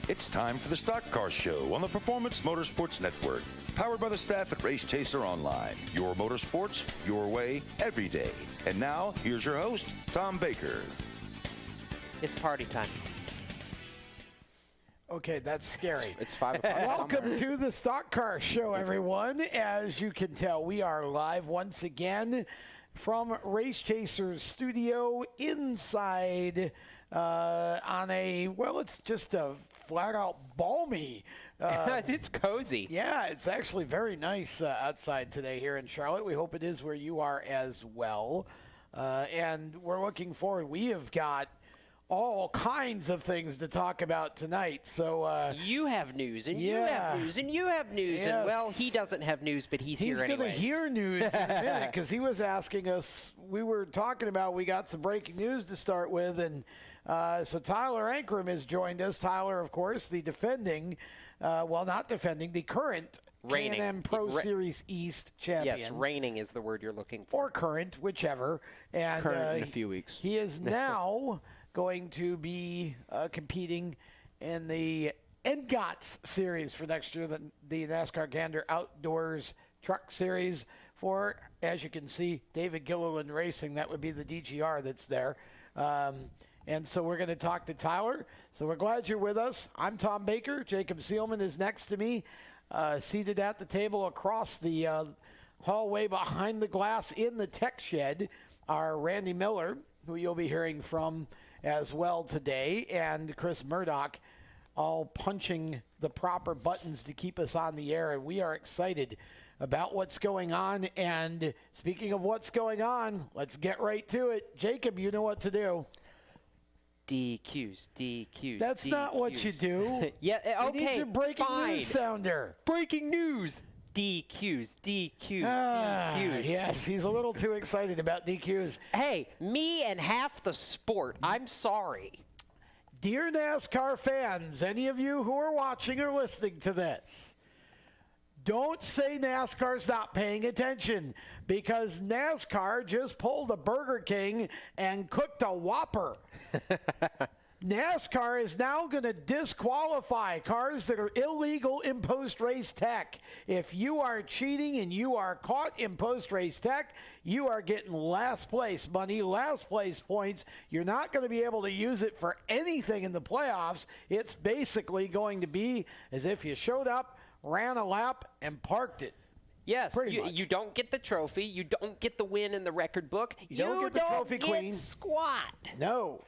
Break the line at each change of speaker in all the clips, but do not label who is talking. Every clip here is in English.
It's time for the Stock Car Show on the Performance Motorsports Network. Powered by the staff at Race Chaser Online. Your motorsports, your way, every day. And now, here's your host, Tom Baker.
It's party time.
Okay, that's scary.
It's 5 o'clock.
Welcome to the Stock Car Show, everyone. As you can tell, we are live once again from Race Chaser's studio inside on a, well, it's just a flat-out balmy.
It's cozy.
Yeah, it's actually very nice outside today here in Charlotte. We hope it is where you are as well. And we're looking forward. We have got all kinds of things to talk about tonight. So
you have news, and you have news, and you have news.
Yes.
And, well, he doesn't have news, but he's here anyway.
He's going to hear news in a minute because he was asking us. We were talking about, we got some breaking news to start with. And so Tyler Ankrum has joined us. Tyler, of course, the defending, the current K&M Pro Series East champion.
Yes, reigning is the word you're looking for.
Or current, whichever. And
current in a few weeks.
He is now going to be competing in the NGOTS series for next year, the NASCAR Gander Outdoors Truck Series for, as you can see, David Gilliland Racing. That would be the DGR that's there. And so we're going to talk to Tyler. So we're glad you're with us. I'm Tom Baker. Jacob Seelman is next to me, seated at the table across the hallway behind the glass in the tech shed, are Randy Miller, who you'll be hearing from as well today, and Chris Murdoch, all punching the proper buttons to keep us on the air. And we are excited about what's going on. And speaking of what's going on, let's get right to it. Jacob, you know what to do.
DQs.
That's not what you do.
Yeah, okay,
you need your breaking
fine.
news sounder.
Breaking news. DQs.
Yes, he's a little too excited about DQs.
Hey, me and half the sport. I'm sorry.
Dear NASCAR fans, any of you who are watching or listening to this, don't say NASCAR's not paying attention, because NASCAR just pulled a Burger King and cooked a Whopper. NASCAR is now going to disqualify cars that are illegal in post-race tech. If you are cheating and you are caught in post-race tech, you are getting last place money, last place points. You're not going to be able to use it for anything in the playoffs. It's basically going to be as if you showed up, ran a lap, and parked it.
Yes, you don't get the trophy. You don't get the win in the record book. You
don't get the trophy queen.
Squat.
No.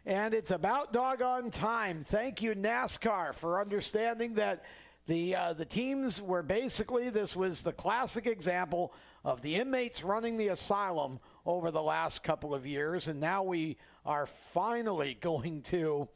And it's about doggone time. Thank you, NASCAR, for understanding that the teams were basically, this was the classic example of the inmates running the asylum over the last couple of years. And now we are finally going to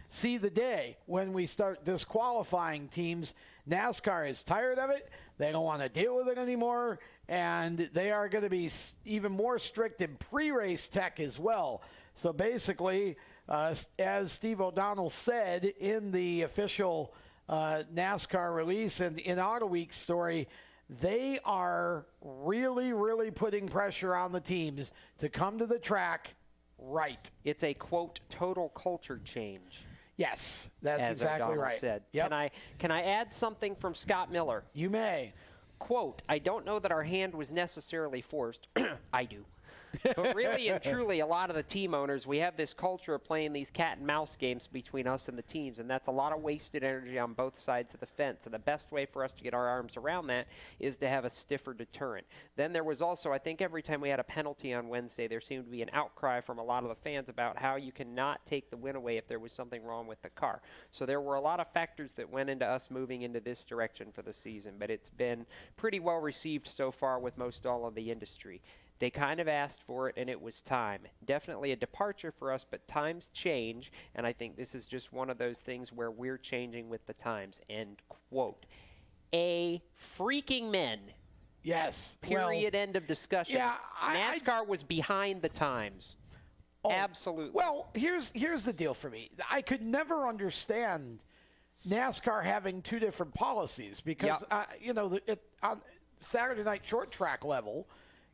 see the day when we start disqualifying teams. NASCAR is tired of it. They don't want to deal with it anymore. And they are going to be even more strict in pre-race tech as well. So basically, as Steve O'Donnell said in the official NASCAR release and in Auto Week's story, they are really, really putting pressure on the teams to come to the track right.
It's a, quote, total culture change.
Yes, that's
as
exactly
O'Donnell
right.
Said.
Yep.
Can I add something from Scott Miller?
You may.
Quote, I don't know that our hand was necessarily forced. I do. But really and truly, a lot of the team owners, we have this culture of playing these cat and mouse games between us and the teams, and that's a lot of wasted energy on both sides of the fence. And the best way for us to get our arms around that is to have a stiffer deterrent. Then there was also, I think every time we had a penalty on Wednesday, there seemed to be an outcry from a lot of the fans about how you cannot take the win away if there was something wrong with the car. So there were a lot of factors that went into us moving into this direction for the season, but it's been pretty well received so far with most all of the industry. They kind of asked for it, and it was time. Definitely a departure for us, but times change, and I think this is just one of those things where we're changing with the times. End quote. A freaking men.
Yes.
Period. End of discussion.
Yeah,
NASCAR was behind the times. Oh, absolutely.
Well, here's the deal for me. I could never understand NASCAR having two different policies because, on Saturday night short track level,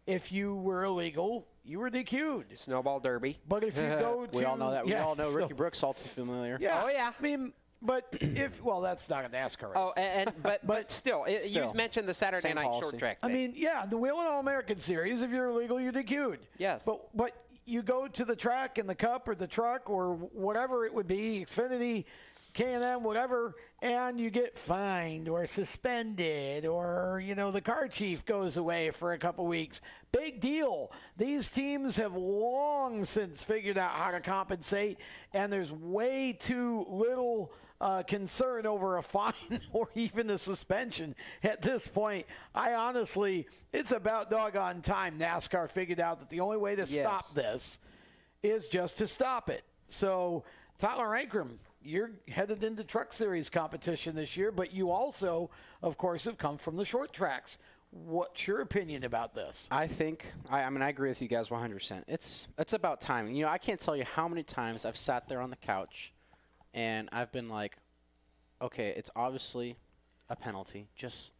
if you were illegal, you were DQ'd.
Snowball Derby.
But if you go to...
We all know that. We
yeah,
all know
so-
Ricky Brooks all too familiar.
Yeah.
Oh, yeah.
I mean, but if... Well, that's not a NASCAR race.
Oh, but still,
Still.
you mentioned the Saturday
Same
night
policy.
short track
I
thing.
mean, yeah, the Whelen All-American Series, if you're illegal, you're DQ'd.
Yes.
But you go to the track in the Cup or the truck or whatever it would be, Xfinity, K&M, whatever, and you get fined or suspended or, the car chief goes away for a couple weeks. Big deal. These teams have long since figured out how to compensate, and there's way too little concern over a fine or even a suspension at this point. It's about doggone time NASCAR figured out that the only way to stop this is just to stop it. So, Tyler Ankrum, you're headed into Truck Series competition this year, but you also, of course, have come from the short tracks. What's your opinion about this?
I think, I agree with you guys 100%. It's about timing. I can't tell you how many times I've sat there on the couch and I've been like, okay, it's obviously a penalty. Just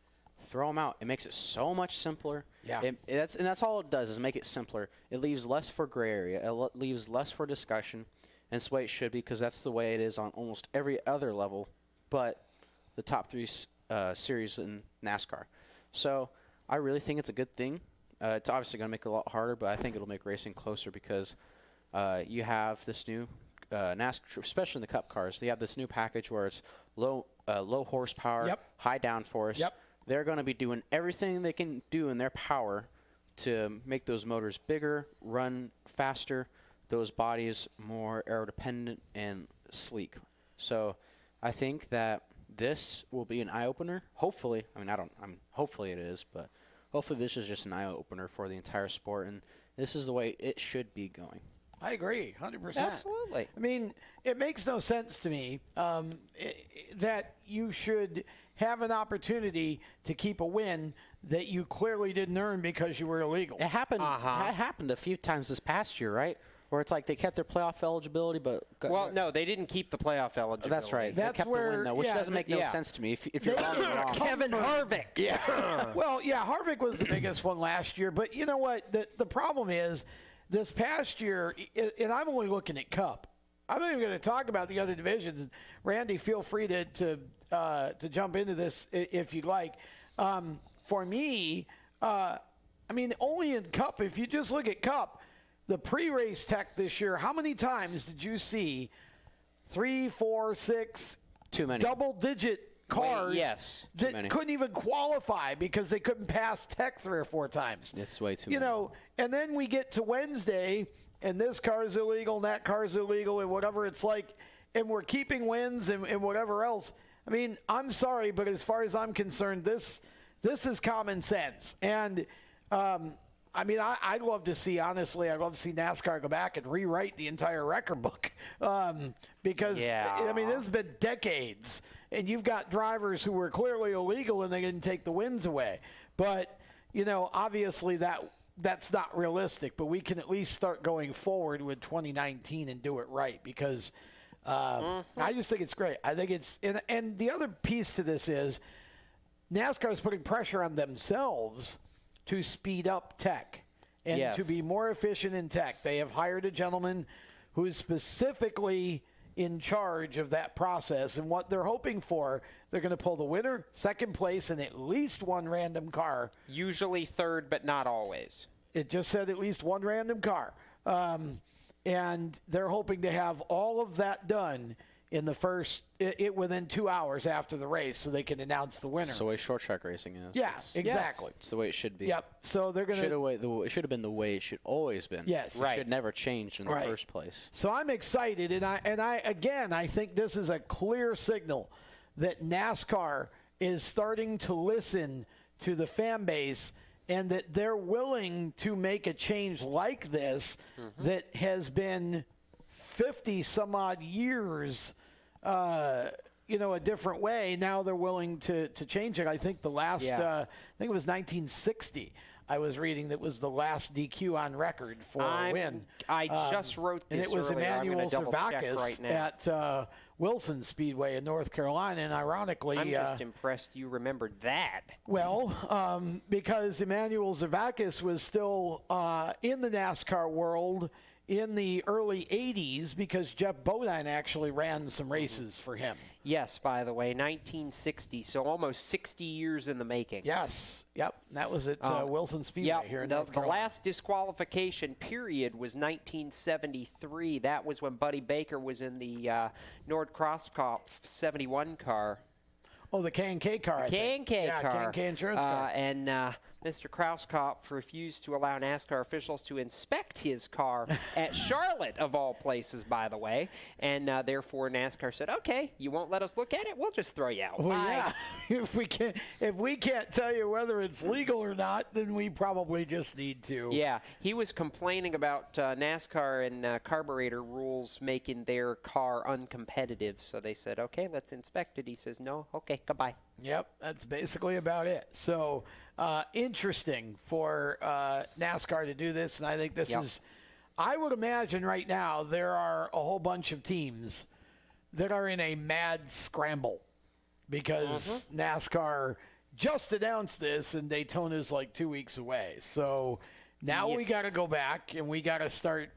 throw them out. It makes it so much simpler.
Yeah.
That's all it does is make it simpler. It leaves less for gray area. It leaves less for discussion. And it's the way it should be because that's the way it is on almost every other level but the top 3 series in NASCAR. So I really think it's a good thing. It's obviously going to make it a lot harder, but I think it'll make racing closer because you have this new NASCAR, especially in the Cup cars, they have this new package where it's low horsepower, high downforce.
Yep.
They're going to be doing everything they can do in their power to make those motors bigger, run faster, those bodies more aerodependent and sleek. So I think that this will be an eye-opener. Hopefully, hopefully it is, but hopefully this is just an eye-opener for the entire sport, and this is the way it should be going.
I agree, 100%.
Absolutely.
I mean, it makes no sense to me that you should have an opportunity to keep a win that you clearly didn't earn because you were illegal.
It happened. It happened a few times this past year, right? Where it's like they kept their playoff eligibility, but
no, they didn't keep the playoff eligibility.
That's right.
That's
they kept
where,
the win, though, which doesn't make no sense to me. If you're wrong, you're wrong.
Kevin Harvick.
Yeah. Well, yeah, Harvick was the biggest one last year, but you know what? The problem is this past year, and I'm only looking at Cup. I'm not even going to talk about the other divisions. Randy, feel free to jump into this if you'd like. For me, only in Cup. If you just look at Cup. The pre-race tech this year, how many times did you see 3, 4, 6
too many
double-digit cars that couldn't even qualify because they couldn't pass tech 3 or 4 times?
It's way too many.
And then we get to Wednesday, and this car's illegal, and that car's illegal, and whatever it's like, and we're keeping wins and whatever else. I mean, I'm sorry, but as far as I'm concerned, this is common sense. And I'd love to see, honestly, I'd love to see NASCAR go back and rewrite the entire record book because, this has been decades, and you've got drivers who were clearly illegal and they didn't take the wins away. But, obviously that's not realistic, but we can at least start going forward with 2019 and do it right because I just think it's great. I think it's – and the other piece to this is NASCAR is putting pressure on themselves to speed up tech and to be more efficient in tech. They have hired a gentleman who is specifically in charge of that process. And what they're hoping for, they're going to pull the winner, second place, and at least one random car.
Usually third, but not always.
It just said at least one random car. And they're hoping to have all of that done in the first within 2 hours after the race so they can announce the winner.
That's the way short track racing is.
Yeah, exactly.
It's the way it should be.
Yep. So they're going to...
It should have been the way it should always been.
Yes.
It should never change in the first place.
So I'm excited, and I think this is a clear signal that NASCAR is starting to listen to the fan base and that they're willing to make a change like this that has been 50 some odd years a different way. Now they're willing to change it. I think the last I think it was 1960 I was reading that was the last DQ on record for a win.
I just wrote this
and it was
earlier.
Emmanuel
Zervakis
Zervakis
right
at Wilson Speedway in North Carolina, and ironically,
I'm just impressed you remembered that.
well, because Emmanuel Zervakis was still in the NASCAR world in the early 80s, because Jeff Bodine actually ran some races for him.
Yes, by the way, 1960, so almost 60 years in the making.
Yes, yep, that was at Wilson Speedway here in North
the
Carolina.
last disqualification period was 1973. That was when Buddy Baker was in the Nord-Krauskopf 71 car.
Oh, the K&K car, I think.
K&K
yeah,
car.
K&K insurance car.
And Mr. Krauskopf refused to allow NASCAR officials to inspect his car at Charlotte, of all places, by the way. And therefore, NASCAR said, okay, you won't let us look at it? We'll just throw you out.
Well,
Bye.
yeah. If we can't tell you whether it's legal or not, then we probably just need to.
Yeah, he was complaining about NASCAR and carburetor rules making their car uncompetitive. So they said, okay, let's inspect it. He says, no, okay, goodbye.
Yep, that's basically about it. So interesting for NASCAR to do this, and I think this is, I would imagine right now there are a whole bunch of teams that are in a mad scramble because NASCAR just announced this, and Daytona's like 2 weeks away. So now we got to go back, and we got to start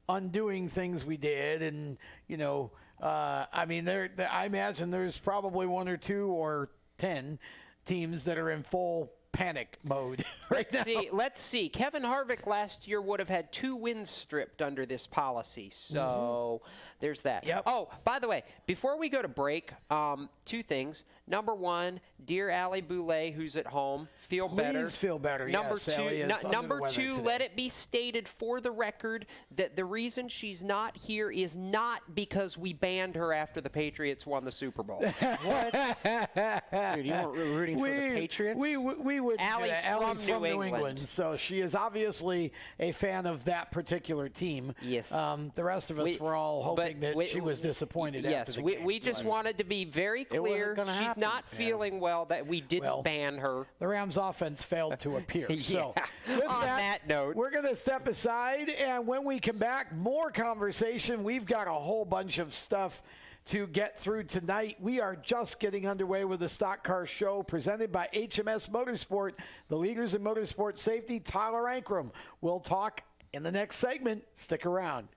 undoing things we did, and, you know, I mean, I imagine there's probably 1 or 2 or 10 teams that are in full panic mode right now.
Let's see. Kevin Harvick last year would have had 2 wins stripped under this policy. So there's that.
Yep.
Oh, by the way, before we go to break, 2 things. Number 1, dear Allie Boulay, who's at home, feel better.
Please feel better.
Number
yes,
2,
Allie is under
number
the weather
2,
today.
let it be stated for the record that the reason she's not here is not because we banned her after the Patriots won the Super Bowl.
Dude, you weren't rooting for the Patriots?
We would.
Allie's
from
New
New
England.
So she is obviously a fan of that particular team.
Yes.
The rest of us were all hoping that she was disappointed after the game.
We just wanted to be very clear.
gonna
She's
happen.
not feeling well, that we didn't ban her.
The Rams offense failed to appear. So with
On that note,
we're going to step aside, and when we come back, more conversation. We've got a whole bunch of stuff to get through tonight. We are just getting underway with the Stock Car Show presented by HMS Motorsport, the leaders in motorsport safety. Tyler Ankrum. We'll talk in the next segment. Stick around.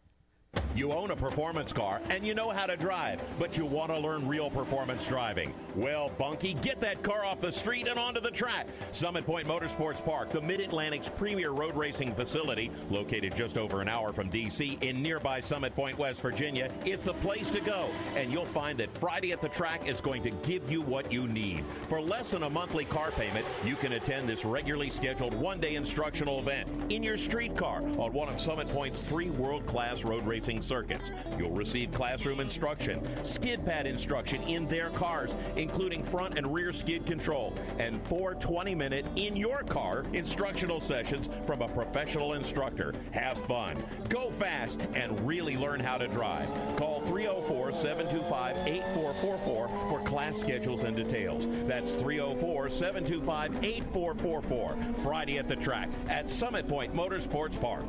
You own a performance car and you know how to drive, but you want to learn real performance driving. Well, Bunky, get that car off the street and onto the track. Summit Point Motorsports Park, the Mid-Atlantic's premier road racing facility, located just over an hour from D.C. in nearby Summit Point, West Virginia, is the place to go. And you'll find that Friday at the Track is going to give you what you need. For less than a monthly car payment, you can attend this regularly scheduled one-day instructional event in your street car on one of Summit Point's 3 world-class road racing circuits. You'll receive classroom instruction, skid pad instruction in their cars, including front and rear skid control, and 4 20-minute in-your-car instructional sessions from a professional instructor. Have fun, go fast, and really learn how to drive. Call 304-725-8444 for class schedules and details. That's 304-725-8444. Friday at the Track at Summit Point Motorsports Park.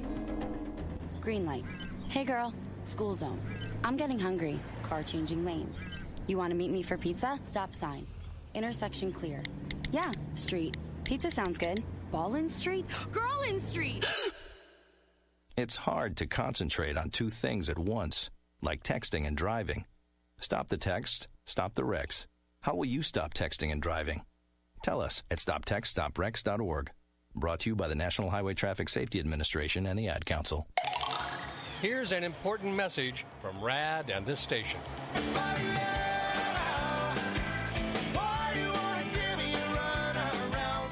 Green light. Hey girl, school zone. I'm getting hungry. Car changing lanes. You want to meet me for pizza? Stop sign. Intersection clear. Yeah, street. Pizza sounds good. Ballin Street? Girlin Street!
It's hard to concentrate on 2 things at once, like texting and driving. Stop the text, stop the wrecks. How will you stop texting and driving? Tell us at stoptextstopwrecks.org. Brought to you by the National Highway Traffic Safety Administration and the Ad Council.
Here's an important message from RAD and this station.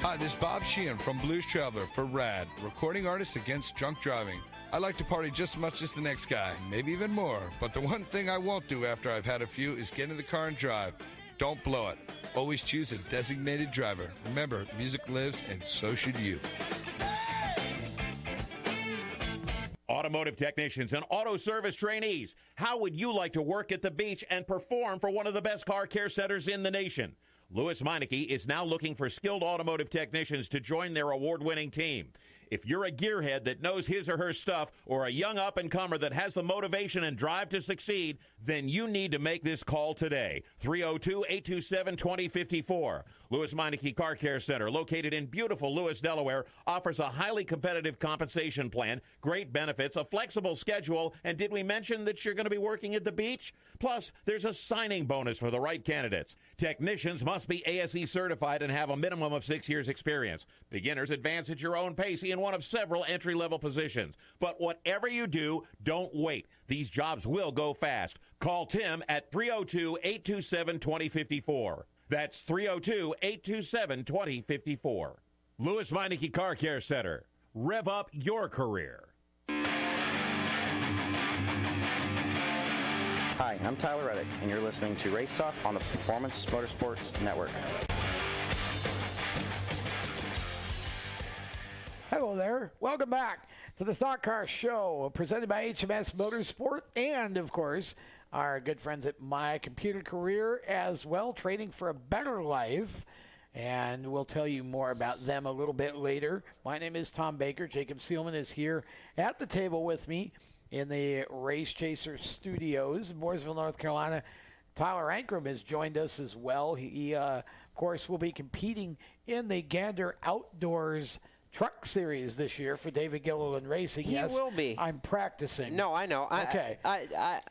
Hi, this is Bob Sheehan from Blues Traveler for RAD, recording artists against drunk driving. I like to party just as much as the next guy, maybe even more. But the one thing I won't do after I've had a few is get in the car and drive. Don't blow it. Always choose a designated driver. Remember, music lives, and so should you.
Automotive technicians and auto service trainees, how would you like to work at the beach and perform for one of the best car care centers in the nation? Lewis Meineke is now looking for skilled automotive technicians to join their award-winning team. If you're a gearhead that knows his or her stuff, or a young up-and-comer that has the motivation and drive to succeed, then you need to make this call today. 302-827-2054. Lewis Meineke Car Care Center, located in beautiful Lewis, Delaware, offers a highly competitive compensation plan, great benefits, a flexible schedule, and did we mention that you're going to be working at the beach? Plus, there's a signing bonus for the right candidates. Technicians must be ASE certified and have a minimum of 6 years experience. Beginners advance at your own pace in one of several entry-level positions. But whatever you do, don't wait. These jobs will go fast. Call Tim at 302-827-2054. That's 302-827-2054. Lewis Meineke Car Care Center. Rev up your career.
Hi, I'm Tyler Reddick, and you're listening to Race Talk on the Performance Motorsports Network.
Hello there. Welcome back to the Stock Car Show, presented by HMS Motorsport and, of course, our good friends at My Computer Career as well, training for a better life. And we'll tell you more about them a little bit later. My name is Tom Baker. Jacob Seelman is here at the table with me in the Race Chaser Studios in Mooresville, North Carolina. Tyler Ankrum has joined us as well. He of course, will be competing in the Gander Outdoors Truck Series this year for David Gilliland Racing.
He will be.
I'm practicing.
No, I know.
Okay.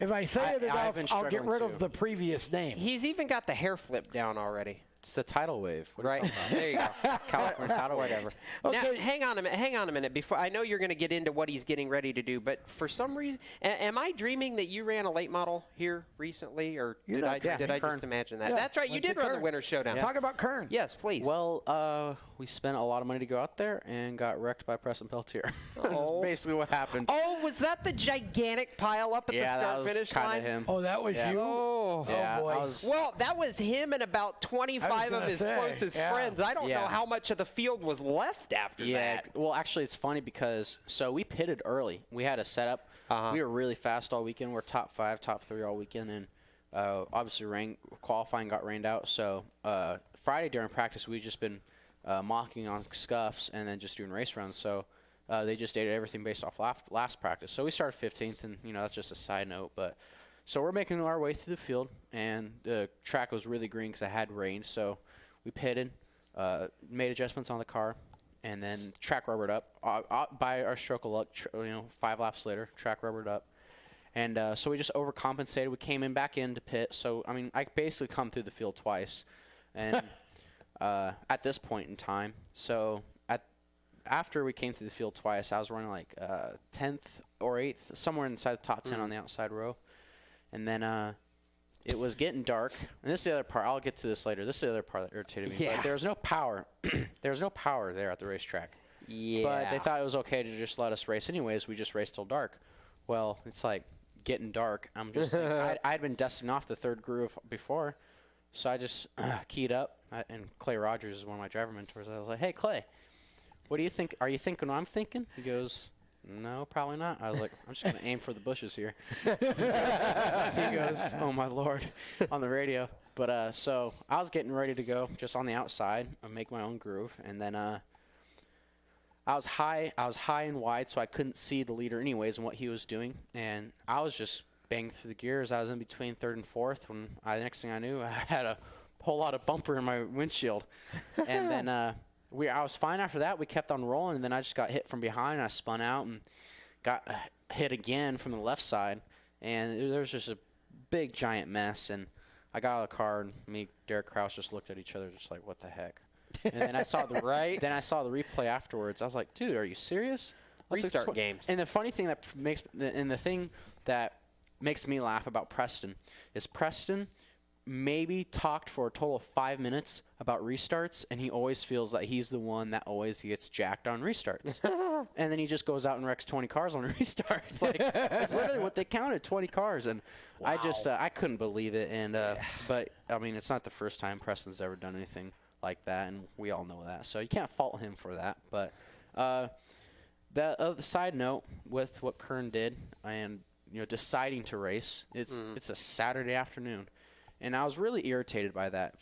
If I say it enough, I'll get rid of the previous name.
He's even got the hair flip down already.
It's the tidal wave. What are you
Right.
talking about?
There you go.
California tidal wave.
Whatever.
Okay.
Now, hang on a minute. Before I know you're going to get into what he's getting ready to do, but for some reason, am I dreaming that you ran a late model here recently, or did I just imagine that?
Yeah,
That's right. You
went to
did run the
Kern.
Winter Showdown.
Talk about Kern.
Yes, please.
Well, we spent a lot of money to go out there and got wrecked by Preston Peltier. That's
Oh.
basically what happened.
Oh, was that the gigantic pile up at
yeah,
the
that was
start-finish
kind
line?
of him.
Oh, that was you?
Oh,
Yeah,
boy.
I was-
Well, that was him and about 25 of
gonna
his
say,
closest
yeah.
friends. I don't know
Yeah.
how much of the field was left after that.
Well, actually, it's funny because we pitted early. We had a setup. We were really fast all weekend. We're top 5, top 3 all weekend, and obviously qualifying got rained out. So Friday during practice, we'd just been mocking on scuffs and then just doing race runs. So they just dated everything based off last practice. So we started 15th, and that's just a side note. But so we're making our way through the field, and the track was really green because it had rained. So we pitted. Made adjustments on the car, and then track rubbered up. By our stroke of luck, 5 laps later, track rubbered up. And so we just overcompensated. We came back into pit. So, I mean, I basically come through the field twice and at this point in time. So after we came through the field twice, I was running like 10th or 8th, somewhere inside the top 10 on the outside row. And then it was getting dark, and this is the other part. I'll get to this later. This is the other part that irritated me.
Yeah.
But there was no power. There was no power there at the racetrack.
Yeah.
But they thought it was okay to just let us race anyways. We just raced till dark. Well, it's like getting dark. I'm just I'd been dusting off the third groove before, so I just keyed up. And Clay Rogers is one of my driver mentors. I was like, "Hey, Clay, what do you think? Are you thinking what I'm thinking?" He goes, "No, probably not." I was like, "I'm just going to aim for the bushes here." He goes, "Oh, my Lord," on the radio. But so I was getting ready to go just on the outside and make my own groove. And then I was high and wide, so I couldn't see the leader anyways and what he was doing. And I was just banging through the gears. I was in between 3rd and 4th when the next thing I knew, I had a whole lot of bumper in my windshield. And then I was fine after that. We kept on rolling, and then I just got hit from behind, and I spun out and got hit again from the left side. And there was just a big, giant mess. And I got out of the car, and me, Derek Kraus, just looked at each other just like, what the heck? And then I saw the Then I saw the replay afterwards. I was like, dude, are you serious? That's like
Restart games.
And the funny thing that makes me laugh about Preston is Preston maybe talked for a total of 5 minutes about restarts, and he always feels that he's the one that always gets jacked on restarts. And then he just goes out and wrecks 20 cars on restarts. Like, it's literally what they counted, 20 cars. And I just I couldn't believe it. And but I mean, it's not the first time Preston's ever done anything like that, and we all know that. So you can't fault him for that. But the side note with what Kern did and deciding to race, it's a Saturday afternoon. And I was really irritated by that,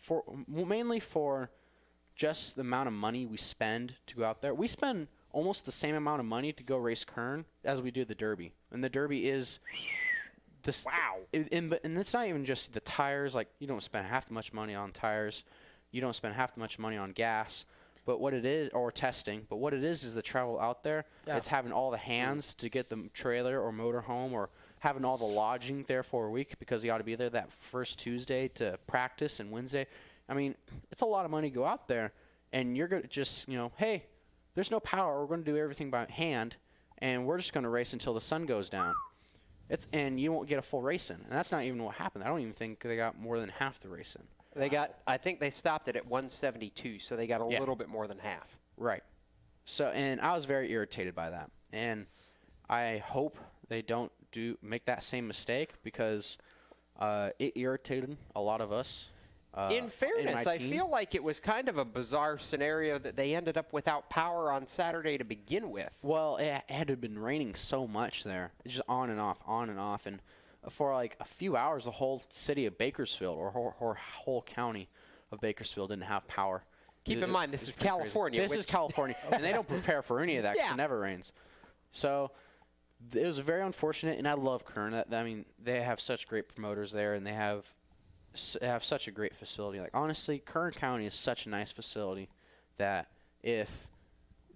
mainly for just the amount of money we spend to go out there. We spend almost the same amount of money to go race Kern as we do the Derby. And the Derby is this. Wow. And it's not even just the tires. Like, you don't spend half the much money on tires. You don't spend half the much money on gas. But what it is, or testing, but what it is the travel out there. Yeah. It's having all the hands to get the trailer or motor home, or having all the lodging there for a week because you ought to be there that first Tuesday to practice and Wednesday. I mean, it's a lot of money to go out there, and you're going to just, hey, there's no power. We're going to do everything by hand, and we're just going to race until the sun goes down. And you won't get a full race in. And that's not even what happened. I don't even think they got more than half the race in.
I think they stopped it at 172, so they got a little bit more than half.
Right. So, and I was very irritated by that. And I hope they don't make that same mistake, because it irritated a lot of us.
In fairness, I feel like it was kind of a bizarre scenario that they ended up without power on Saturday to begin with.
Well, it had been raining so much there. It's just on and off. And for like a few hours, the whole city of Bakersfield, or whole county of Bakersfield, didn't have power.
Keep in mind, this is California.
This is California, and they don't prepare for any of that because it never rains. So it was very unfortunate, and I love Kern. I mean, they have such great promoters there, and they have such a great facility. Like, honestly, Kern County is such a nice facility that if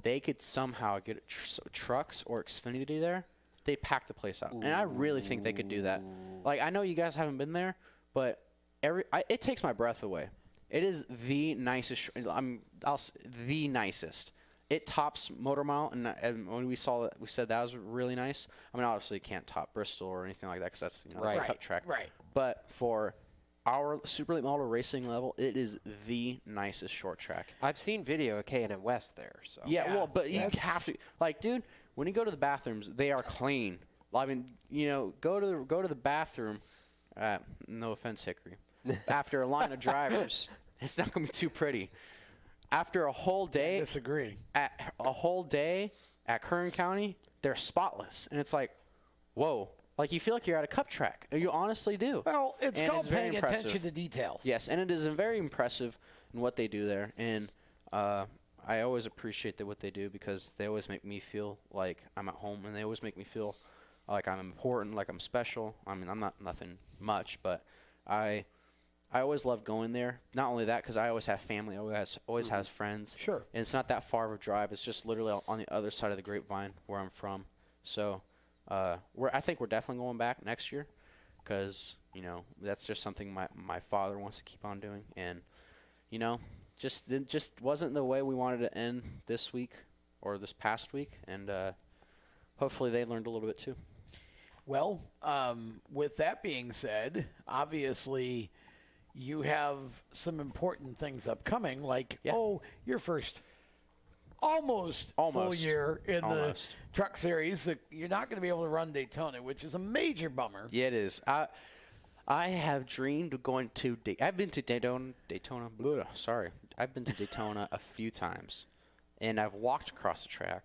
they could somehow get trucks or Xfinity there, they'd pack the place out. Ooh. And I really think they could do that. Like, I know you guys haven't been there, but it takes my breath away. It is the nicest. The nicest. It tops Motor Mile, and when we saw that, we said that was really nice. I mean, obviously, it can't top Bristol or anything like that because that's that's a cup track.
Right.
But for our Super Late Model racing level, it is the nicest short track.
I've seen video of K&N West there. So
yeah, well, but you have to, like, dude, when you go to the bathrooms, they are clean. I mean, go to the bathroom. No offense, Hickory. After a line of drivers, it's not going to be too pretty. After a whole day,
disagree.
A whole day at Kern County, they're spotless, and it's like, whoa. Like, you feel like you're at a cup track. You honestly do.
Well, it's called paying attention to details.
Yes, and it is very impressive in what they do there. And I always appreciate what they do, because they always make me feel like I'm at home, and they always make me feel like I'm important, like I'm special. I mean, I'm not nothing much, but I always love going there. Not only that, because I always have family. I always has friends.
Sure.
And it's not that far of a drive. It's just literally on the other side of the grapevine where I'm from. So I think we're definitely going back next year, because that's just something my father wants to keep on doing, and it just wasn't the way we wanted to end this week or this past week, and hopefully they learned a little bit too.
Well, with that being said, obviously you have some important things upcoming, like your first almost full year in the Truck Series. You're not going to be able to run Daytona, which is a major bummer.
Yeah, it is. I have dreamed of going to I've been to Daytona. I've been to Daytona a few times, and I've walked across the track,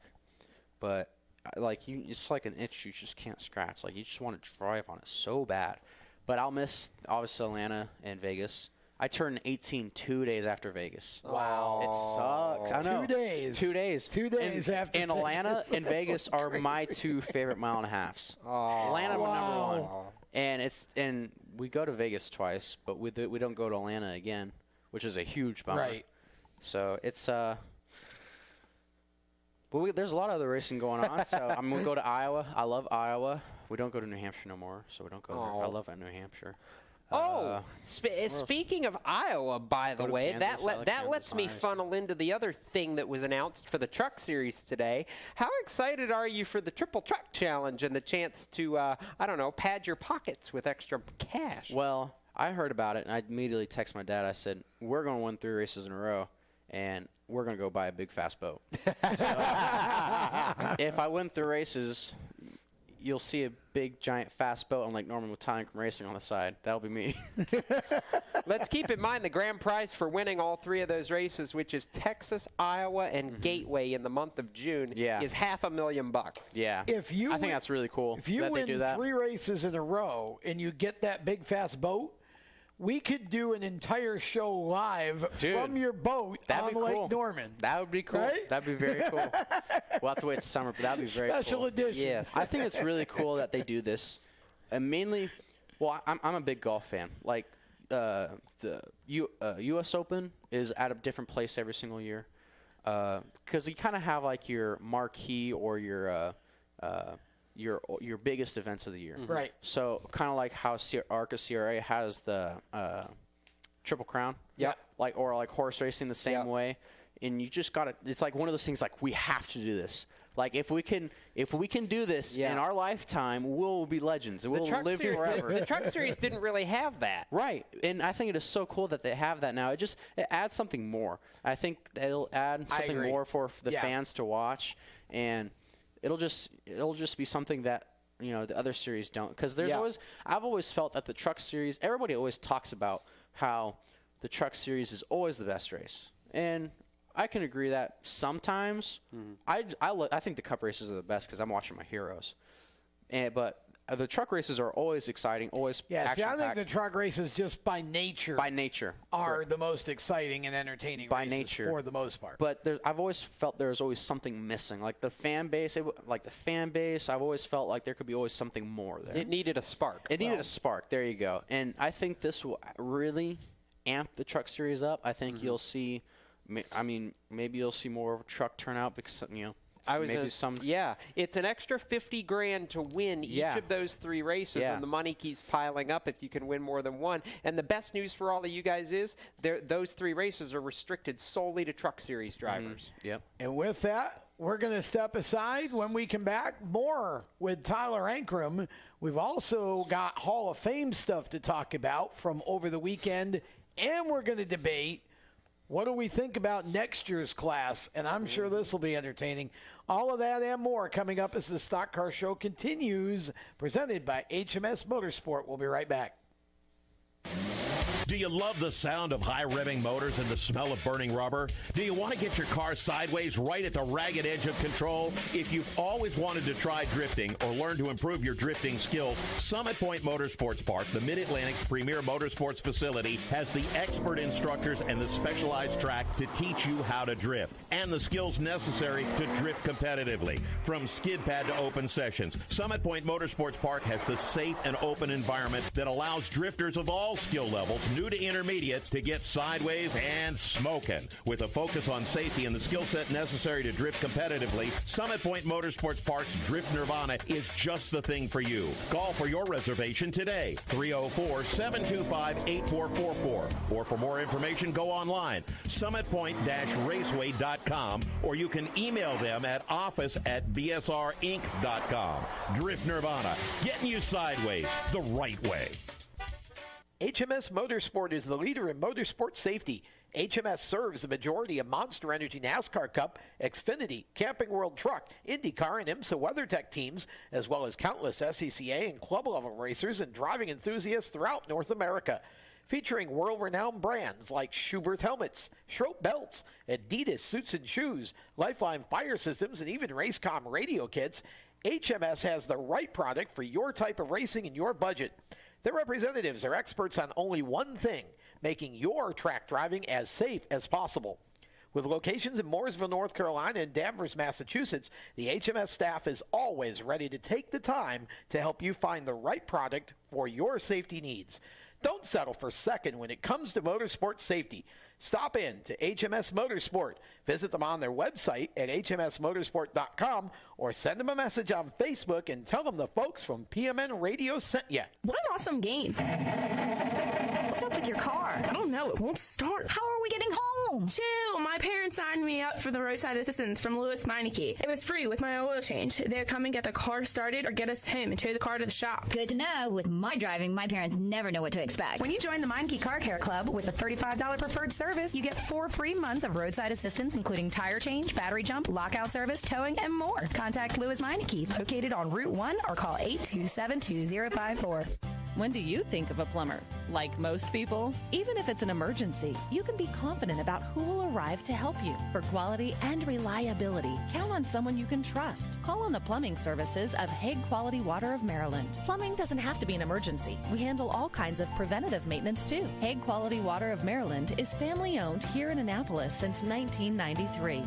but it's like an itch you just can't scratch. Like, you just want to drive on it so bad. But I'll miss, obviously, Atlanta and Vegas. I turned 18 2 days after Vegas.
Wow.
It sucks. I know.
2 days.
2 days.
2 days after
And Atlanta and Vegas are my two favorite mile and a halves. Atlanta number one. And we go to Vegas twice, but we don't go to Atlanta again, which is a huge bummer.
Right.
So it's but there's a lot of other racing going on. So I'm gonna go to Iowa. I love Iowa. We don't go to New Hampshire no more, so we don't go there. I love New Hampshire.
Speaking of Iowa, by the way, that lets me funnel into the other thing that was announced for the Truck Series today. How excited are you for the Triple Truck Challenge and the chance to, pad your pockets with extra cash?
Well, I heard about it, and I immediately texted my dad. I said, we're going to win 3 races in a row, and we're going to go buy a big, fast boat. So, if I win 3 races, you'll see a big, giant, fast boat on Lake Norman with Time Racing on the side. That'll be me.
Let's keep in mind the grand prize for winning all 3 of those races, which is Texas, Iowa, and Gateway in the month of June, is $500,000.
Yeah. I think that's really cool.
If you win 3 races in a row and you get that big, fast boat, we could do an entire show live from your boat on Lake Norman.
That would be cool.
Right?
That'd be very cool. We'll have to wait summer, but that'd be very cool.
Special edition.
Yeah, I think it's really cool that they do this. And mainly, well, I'm a big golf fan. Like, the U.S. Open is at a different place every single year. Because you kind of have, like, your marquee or your biggest events of the year.
Mm-hmm. Right.
So kind of like how Arca CRA has the Triple Crown.
Yeah.
Or horse racing the same way. And you just got to, it's like one of those things like we have to do this. Like if we can do this in our lifetime, we'll be legends. And we'll live forever.
The Truck Series didn't really have that.
Right. And I think it is so cool that they have that now. It adds something more. I think it'll add something more for the fans to watch. And it'll just be something that, the other series don't. Because I've always felt that the Truck Series, everybody always talks about how the Truck Series is always the best race. And I can agree that sometimes. I think the Cup races are the best because I'm watching my heroes. But the truck races are always exciting, always action-packed.
I think the truck races just by nature are the most exciting and entertaining races for the most part.
But I've always felt there's always something missing. Like the fan base, I've always felt like there could be always something more there.
It needed a spark.
It needed a spark. There you go. And I think this will really amp the Truck Series up. I think you'll see. I mean, maybe you'll see more of a truck turnout because
it's an extra $50,000 to win each of those 3 races, and the money keeps piling up if you can win more than one. And the best news for all of you guys is those 3 races are restricted solely to Truck Series drivers.
Yep.
And with that, we're going to step aside. When we come back, more with Tyler Ankrum. We've also got Hall of Fame stuff to talk about from over the weekend, and we're going to debate what do we think about next year's class? And I'm sure this will be entertaining. All of that and more coming up as the Stock Car Show continues, presented by HMS Motorsport. We'll be right back.
Do you love the sound of high revving motors and the smell of burning rubber? Do you want to get your car sideways right at the ragged edge of control? If you've always wanted to try drifting or learn to improve your drifting skills, Summit Point Motorsports Park, the Mid-Atlantic's premier motorsports facility, has the expert instructors and the specialized track to teach you how to drift and the skills necessary to drift competitively. From skid pad to open sessions, Summit Point Motorsports Park has the safe and open environment that allows drifters of all skill levels, new to intermediate, to get sideways and smoking. With a focus on safety and the skill set necessary to drift competitively, Summit Point Motorsports Park's Drift Nirvana is just the thing for you. Call for your reservation today, 304-725-8444. Or for more information, go online, summitpoint-raceway.com, or you can email them at office@bsrinc.com. Drift Nirvana, getting you sideways the right way.
HMS Motorsport is the leader in motorsport safety. HMS serves the majority of Monster Energy NASCAR Cup, Xfinity, Camping World Truck, IndyCar, and IMSA WeatherTech teams, as well as countless SCCA and club-level racers and driving enthusiasts throughout North America. Featuring world-renowned brands like Schuberth helmets, Schroep belts, Adidas suits and shoes, Lifeline fire systems, and even Racecom radio kits, HMS has the right product for your type of racing and your budget. Their representatives are experts on only one thing, making your track driving as safe as possible. With locations in Mooresville, North Carolina, and Danvers, Massachusetts, the HMS staff is always ready to take the time to help you find the right product for your safety needs. Don't settle for second when it comes to motorsport safety. Stop in to HMS Motorsport. Visit them on their website at hmsmotorsport.com or send them a message on Facebook and tell them the folks from PMN Radio sent you.
What an awesome game. What's up with your car? I don't know. It won't start. How are we getting home? Chill. My parents signed me up for the roadside assistance from Lewis Meineke. It was free with my oil change. They'd come and get the car started or get us home and tow the car to the shop.
Good to know. With my driving, my parents never know what to expect.
When you join the Meineke Car Care Club with a $35 preferred service, you get 4 free months of roadside assistance, including tire change, battery jump, lockout service, towing, and more. Contact Lewis Meineke, located on Route 1, or call 827-2054.
When do you think of a plumber? Like most people, even if it's an emergency, you can be confident about who will arrive to help you. For quality and reliability, count on someone you can trust. Call on the plumbing services of Hague Quality Water of Maryland. Plumbing doesn't have to be an emergency. We handle all kinds of preventative maintenance too. Hague Quality Water of Maryland is family owned here in Annapolis since 1993.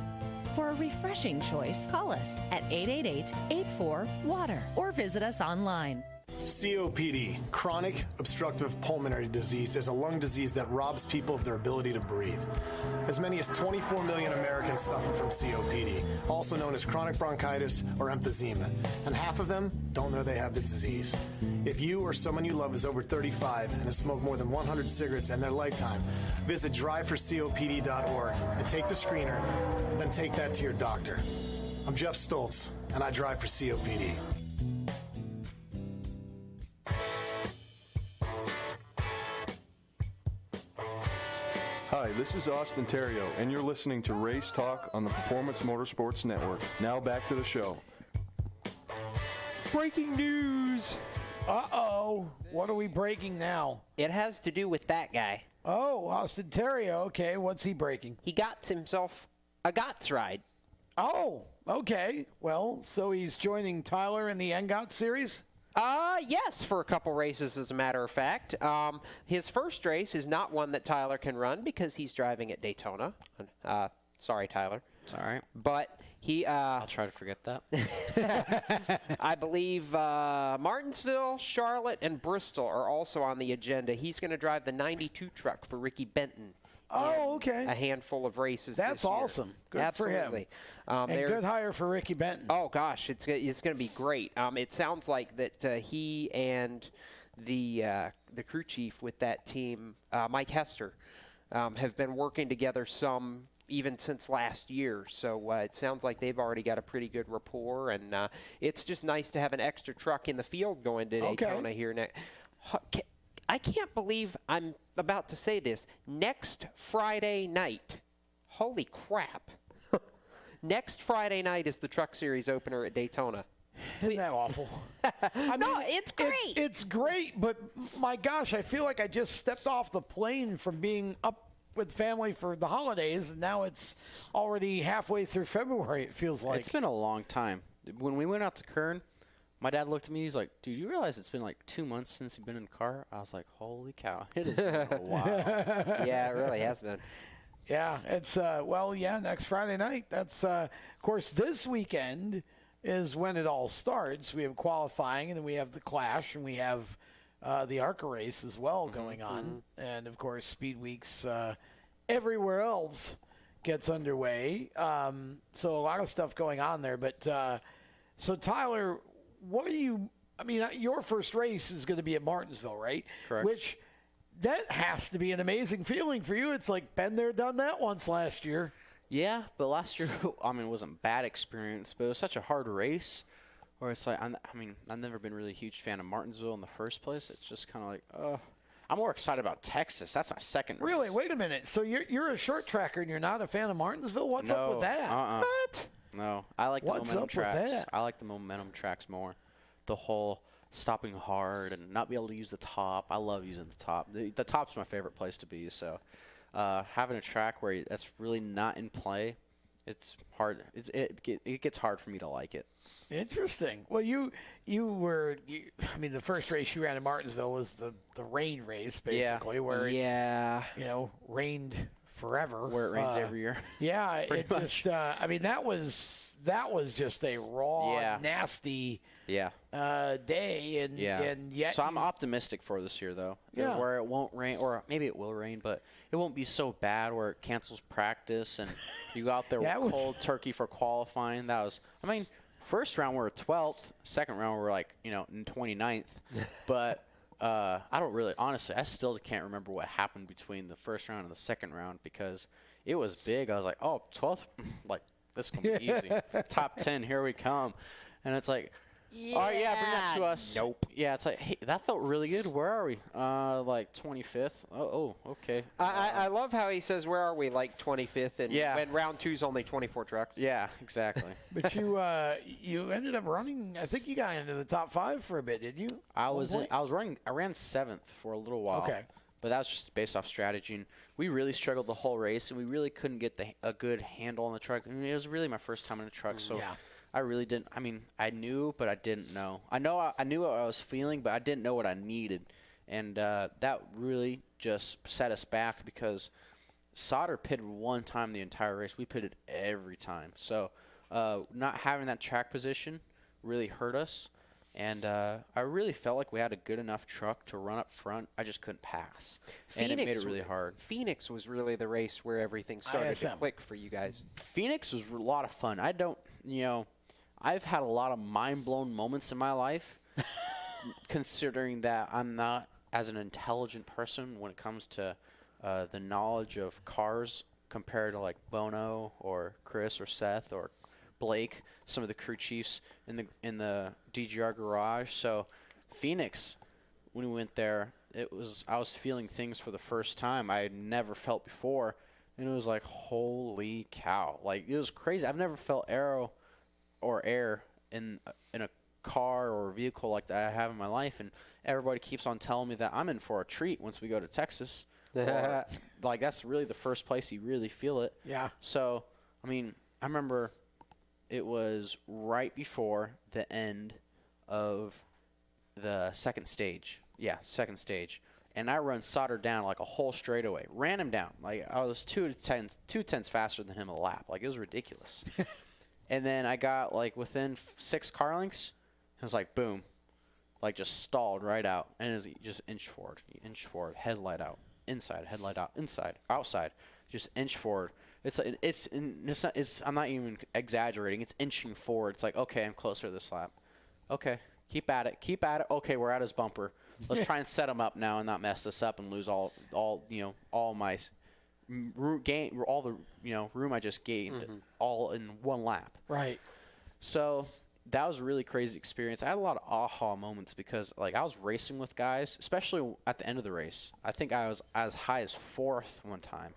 For a refreshing choice, call us at 888-84-WATER or visit us online.
COPD, chronic obstructive pulmonary disease, is a lung disease that robs people of their ability to breathe. As many as 24 million Americans suffer from COPD, also known as chronic bronchitis or emphysema, and half of them don't know they have the disease. If you or someone you love is over 35 and has smoked more than 100 cigarettes in their lifetime, visit driveforcopd.org and take the screener, then take that to your doctor. I'm Jeff Stoltz, and I drive for COPD.
Hi, this is Austin Terrio, and you're listening to Race Talk on the Performance Motorsports Network. Now back to the show.
Breaking news! Uh-oh. What are we breaking now?
It has to do with that guy.
Oh, Austin Terrio. Okay, what's he breaking?
He got himself a GOTS ride.
Oh, okay. Well, so he's joining Tyler in the NGOTS series?
Yes, for a couple races, as a matter of fact. His first race is not one that Tyler can run because he's driving at Daytona. Sorry, Tyler.
It's all right.
But he...
I'll try to forget that.
I believe Martinsville, Charlotte, and Bristol are also on the agenda. He's going to drive the 92 truck for Ricky Benton.
Oh, okay.
A handful of races
That's
this year.
awesome. Good
Absolutely.
for him. And good hire for Ricky Benton.
Oh, gosh, it's going to be great. It sounds like that he and the crew chief with that team, Mike Hester, have been working together some even since last year. So it sounds like they've already got a pretty good rapport, and it's just nice to have an extra truck in the field going to Daytona here next. I can't believe I'm about to say this. Next Friday night, holy crap. Next Friday night is the Truck Series opener at Daytona.
Isn't that awful?
It's great.
It's great, but my gosh, I feel like I just stepped off the plane from being up with family for the holidays, and now it's already halfway through February, it feels like.
It's been a long time. When we went out to Kern, my dad looked at me. He's like, dude, you realize it's been like 2 months since you've been in the car? I was like, holy cow. It has been a while.
Yeah, it really has been.
Yeah, it's, next Friday night. That's, of course, this weekend is when it all starts. We have qualifying, and then we have the Clash, and we have the ARCA race as well going on. And, of course, Speed Weeks everywhere else gets underway. So a lot of stuff going on there. But, so, Tyler, what are you – I mean, your first race is going to be at Martinsville, right?
Correct.
Which that has to be an amazing feeling for you. It's like been there, done that once last year.
Yeah, but last year, I mean, it wasn't a bad experience, but it was such a hard race where it's like, I've never been really a huge fan of Martinsville in the first place. It's just kind of like, I'm more excited about Texas. That's my second race.
Really? Wait a minute. So you're a short tracker and you're not a fan of Martinsville? What's up with that? What?
No, I like the momentum tracks. I like the momentum tracks more. The whole stopping hard and not be able to use the top. I love using the top. The top's my favorite place to be. So having a track where that's really not in play, it's hard. It gets hard for me to like it.
Interesting. Well, I mean, the first race you ran in Martinsville was the rain race, basically, where it rained forever.
Where it rains every year.
Yeah, it just. I mean, that was just a raw, nasty. Day and yet.
So I'm optimistic for this year, though.
Yeah.
Where it won't rain, or maybe it will rain, but it won't be so bad where it cancels practice and you go out there with cold turkey for qualifying. That was, I mean, first round we were 12th, second round we were like, in 29th. But I don't really, honestly, I still can't remember what happened between the first round and the second round because it was big. I was like, 12th, like this is gonna be easy. Top 10, here we come. And it's like, All right, yeah, bring that to us.
Nope.
Yeah, it's like, hey, that felt really good. Where are we? Like 25th. Oh, okay.
I love how he says, "Where are we?" Like 25th, and when round 2's only 24 trucks.
Yeah, exactly.
But you ended up running. I think you got into the top 5 for a bit, didn't you?
I ran 7th for a little while.
Okay.
But that was just based off strategy, and we really struggled the whole race, and we really couldn't get a good handle on the truck. I mean, it was really my first time in a truck, so.
Yeah.
I really didn't. I mean, I knew, but I didn't know. I knew what I was feeling, but I didn't know what I needed, and that really just set us back because Sauter pitted one time the entire race. We pitted every time, so not having that track position really hurt us. And I really felt like we had a good enough truck to run up front. I just couldn't pass, and it made it really hard.
Phoenix was really the race where everything started to click for you guys.
Phoenix was a lot of fun. I've had a lot of mind-blown moments in my life, considering that I'm not as an intelligent person when it comes to the knowledge of cars compared to like Bono or Chris or Seth or Blake, some of the crew chiefs in the DGR garage. So Phoenix, when we went there, I was feeling things for the first time I had never felt before, and it was like, holy cow. Like, it was crazy. I've never felt air in a car or a vehicle like that I have in my life, and everybody keeps on telling me that I'm in for a treat once we go to Texas. Like, that's really the first place you really feel it.
Yeah.
So, I mean, I remember it was right before the end of the second stage. Yeah, second stage. And I run Sauter down like a whole straightaway. Ran him down. Like, I was 2/10 faster than him a lap. Like, it was ridiculous. And then I got, like, within 6 car lengths, it was like, boom. Like, just stalled right out. And it was just inch forward, headlight out, inside, headlight out, inside, outside, just inch forward. I'm not even exaggerating. It's inching forward. It's like, okay, I'm closer to this lap. Okay, keep at it. Okay, we're at his bumper. Let's try and set him up now and not mess this up and lose all my all the room I just gained all in one lap.
Right.
So that was a really crazy experience. I had a lot of aha moments because, like, I was racing with guys, especially at the end of the race. I think I was as high as 4th one time.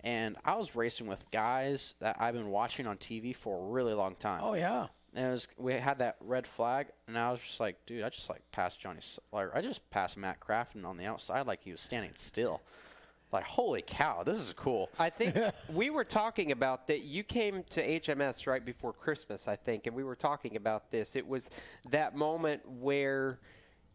And I was racing with guys that I've been watching on TV for a really long time.
Oh, yeah.
And we had that red flag, and I was just like, dude, I just passed I just passed Matt Crafton on the outside like he was standing still. Like, holy cow, this is cool.
I think we were talking about that. You came to HMS right before Christmas, I think, and we were talking about this. It was that moment where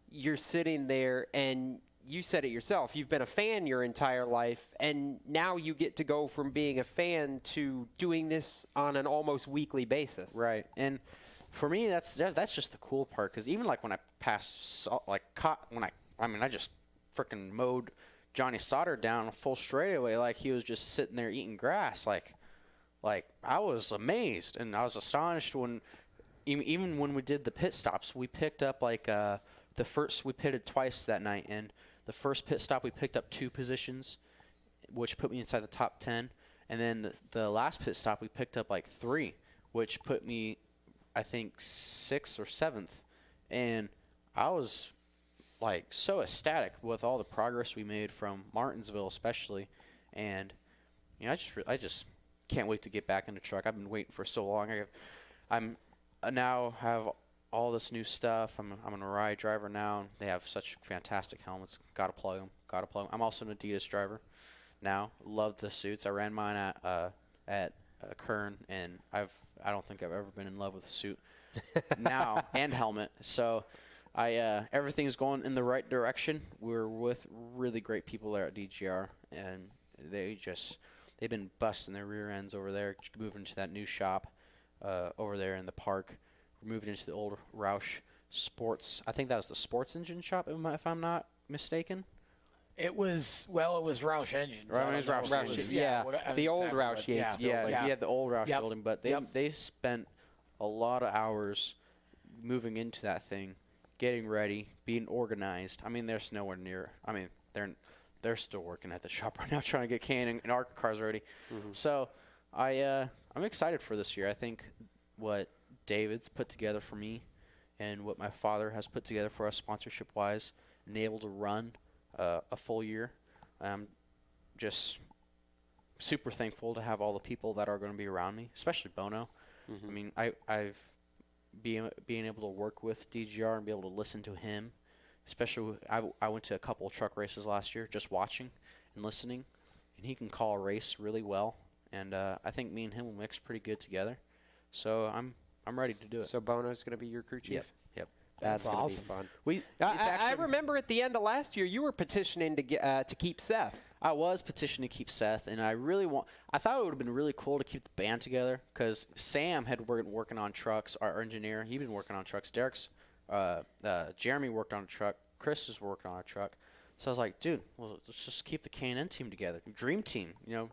you're sitting there and you said it yourself. You've been a fan your entire life, and now you get to go from being a fan to doing this on an almost weekly basis.
Right. And for me, that's just the cool part, because even like when I passed, I just freaking mowed Johnny Sauter down a full straightaway like he was just sitting there eating grass. Like I was amazed, and I was astonished when even when we did the pit stops, we picked up we pitted twice that night, and the first pit stop we picked up 2 positions, which put me inside the top 10, and then the last pit stop we picked up like 3, which put me, I think, 6th or 7th, and I was like so ecstatic with all the progress we made from Martinsville especially, and I just can't wait to get back in the truck. I've been waiting for so long. I'm now have all this new stuff. I'm an Arai driver now. They have such fantastic helmets. Gotta plug them. I'm also an Adidas driver now. Love the suits. I ran mine at Kern, and I don't think I've ever been in love with a suit now and helmet. So everything's going in the right direction. We're with really great people there at DGR, and they've been busting their rear ends over there, moving to that new shop over there in the park. We're moving into the old Roush Sports. I think that was the Sports Engine shop, if I'm not mistaken.
It was Roush Engines.
Right, it was Roush Engines.
Yeah, the old Roush Yates building.
Yeah, the old Roush building. But they spent a lot of hours moving into that thing, getting ready, being organized. I mean, there's nowhere near. I mean, they're still working at the shop right now, trying to get Can and ARCA cars ready. Mm-hmm. So I'm excited for this year. I think what David's put together for me and what my father has put together for us sponsorship-wise, and able to run a full year. I'm just super thankful to have all the people that are going to be around me, especially Bono. I mean, I've being able to work with DGR and be able to listen to him, especially I went to a couple of truck races last year just watching and listening, and he can call a race really well, and I think me and him will mix pretty good together. So I'm ready to do it.
So Bono's going to be your crew chief?
Yep.
That's
gonna
awesome.
Be fun.
I remember at the end of last year you were petitioning to keep Seth.
I was petitioning to keep Seth, and I thought it would have been really cool to keep the band together because Sam had been working on trucks. Our engineer, he'd been working on trucks. Jeremy worked on a truck. Chris was working on a truck. So I was like, dude, well, let's just keep the K&N team together. Dream team, you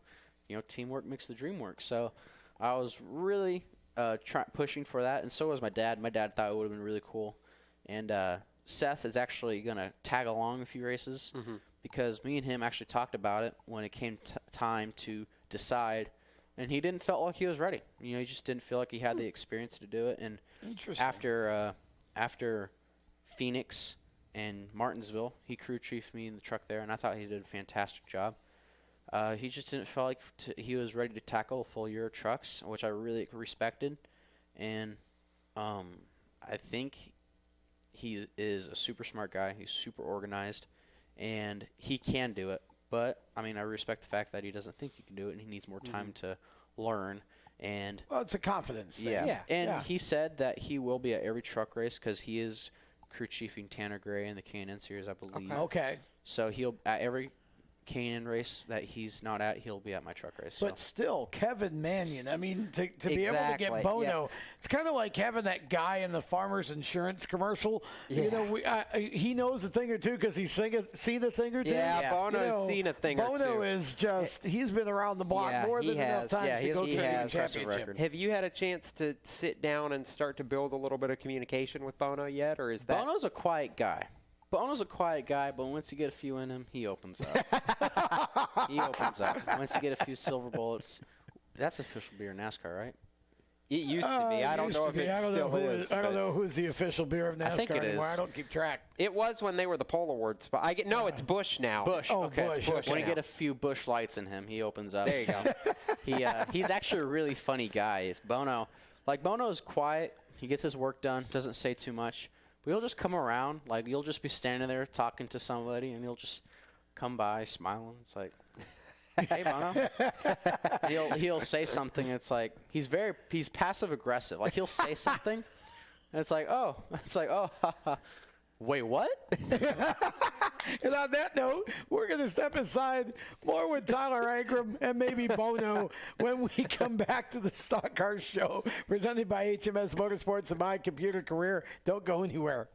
know, teamwork makes the dream work. So I was really pushing for that, and so was my dad. My dad thought it would have been really cool. And Seth is actually going to tag along a few races because me and him actually talked about it when it came time to decide, and he didn't feel like he was ready. You know, he just didn't feel like he had the experience to do it. And after Phoenix and Martinsville, he crew chiefed me in the truck there, and I thought he did a fantastic job. He just didn't feel like he was ready to tackle a full year of trucks, which I really respected. And I think he is a super smart guy. He's super organized, and he can do it. But, I mean, I respect the fact that he doesn't think he can do it, and he needs more time to learn. And
well, it's a confidence thing.
Yeah. And he said that he will be at every truck race because he is crew chiefing Tanner Gray in the K&N Series, I believe.
Okay.
So he'll at every K&N race that he's not at, he'll be at my truck race.
But still, Kevin Manion, I mean, to be able to get Bono, it's kind of like having that guy in the Farmers Insurance commercial.
Yeah.
You know, he knows a thing or two because he's seen a thing or two.
Yeah, Bono's seen a thing or two.
Bono is just, he's been around the block more than enough times to go to the championship.
Have you had a chance to sit down and start to build a little bit of communication with Bono yet, or is that?
Bono's a quiet guy. But once you get a few in him, he opens up. Once you get a few silver bullets, that's official beer in NASCAR, right?
It used to be. I don't know if it still is.
I don't know who's the official beer of NASCAR
I think it
anymore.
is.
I don't keep track.
It was when they were the Pole Awards, but it's Busch now.
Busch. Okay,
Busch.
it's Busch. When you get a few Busch lights in him, he opens up.
There you go.
He's actually a really funny guy. Bono's quiet. He gets his work done. Doesn't say too much. But he'll just come around. Like, you'll just be standing there talking to somebody, and he'll just come by smiling. It's like, hey, Bono. He'll say something. It's like he's passive aggressive. Like, he'll say something, and it's like, oh, wait, what?
And on that note, we're going to step aside more with Tyler Ankrum and maybe Bono when we come back to the Stock Car Show, presented by HMS Motorsports and My Computer Career. Don't go anywhere.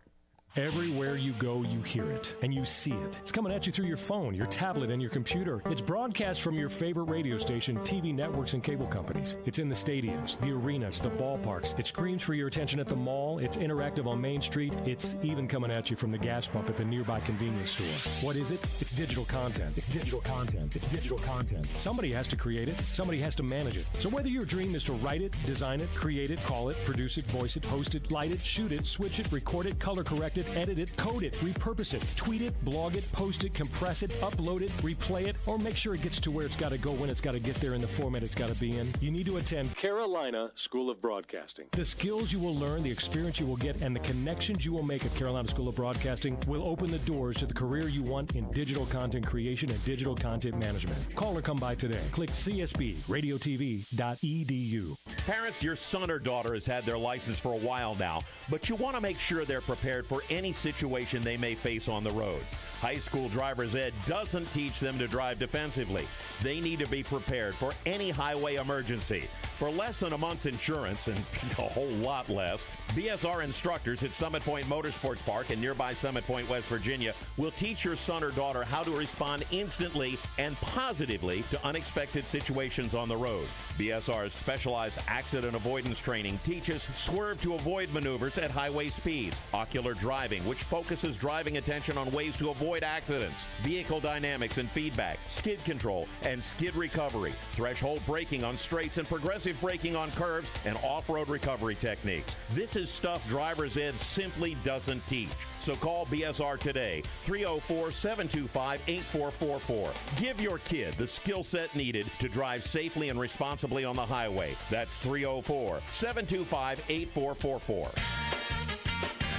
Everywhere you go, you hear it, and you see it. It's coming at you through your phone, your tablet, and your computer. It's broadcast from your favorite radio station, TV networks, and cable companies. It's in the stadiums, the arenas, the ballparks. It screams for your attention at the mall. It's interactive on Main Street. It's even coming at you from the gas pump at the nearby convenience store. What is it? It's digital content. It's digital content. It's digital content. Somebody has to create it. Somebody has to manage it. So whether your dream is to write it, design it, create it, call it, produce it, voice it, host it, light it, shoot it, switch it, record it, color correct it, edit it, code it, repurpose it, tweet it, blog it, post it, compress it, upload it, replay it, or make sure it gets to where it's got to go when it's got to get there in the format it's got to be in, you need to attend Carolina School of Broadcasting. The skills you will learn, the experience you will get, and the connections you will make at Carolina School of Broadcasting will open the doors to the career you want in digital content creation and digital content management. Call or come by today. Click csbradiotv.edu.
Parents, your son or daughter has had their license for a while now, but you want to make sure they're prepared for any situation they may face on the road. High school driver's ed doesn't teach them to drive defensively. They need to be prepared for any highway emergency. For less than a month's insurance, and a whole lot less, BSR instructors at Summit Point Motorsports Park in nearby Summit Point, West Virginia, will teach your son or daughter how to respond instantly and positively to unexpected situations on the road. BSR's specialized accident avoidance training teaches swerve to avoid maneuvers at highway speed, ocular drive Driving, which focuses driving attention on ways to avoid accidents, vehicle dynamics and feedback, skid control, and skid recovery, threshold braking on straights and progressive braking on curves, and off-road recovery techniques. This is stuff driver's ed simply doesn't teach. So call BSR today, 304-725-8444. Give your kid the skill set needed to drive safely and responsibly on the highway. That's 304-725-8444.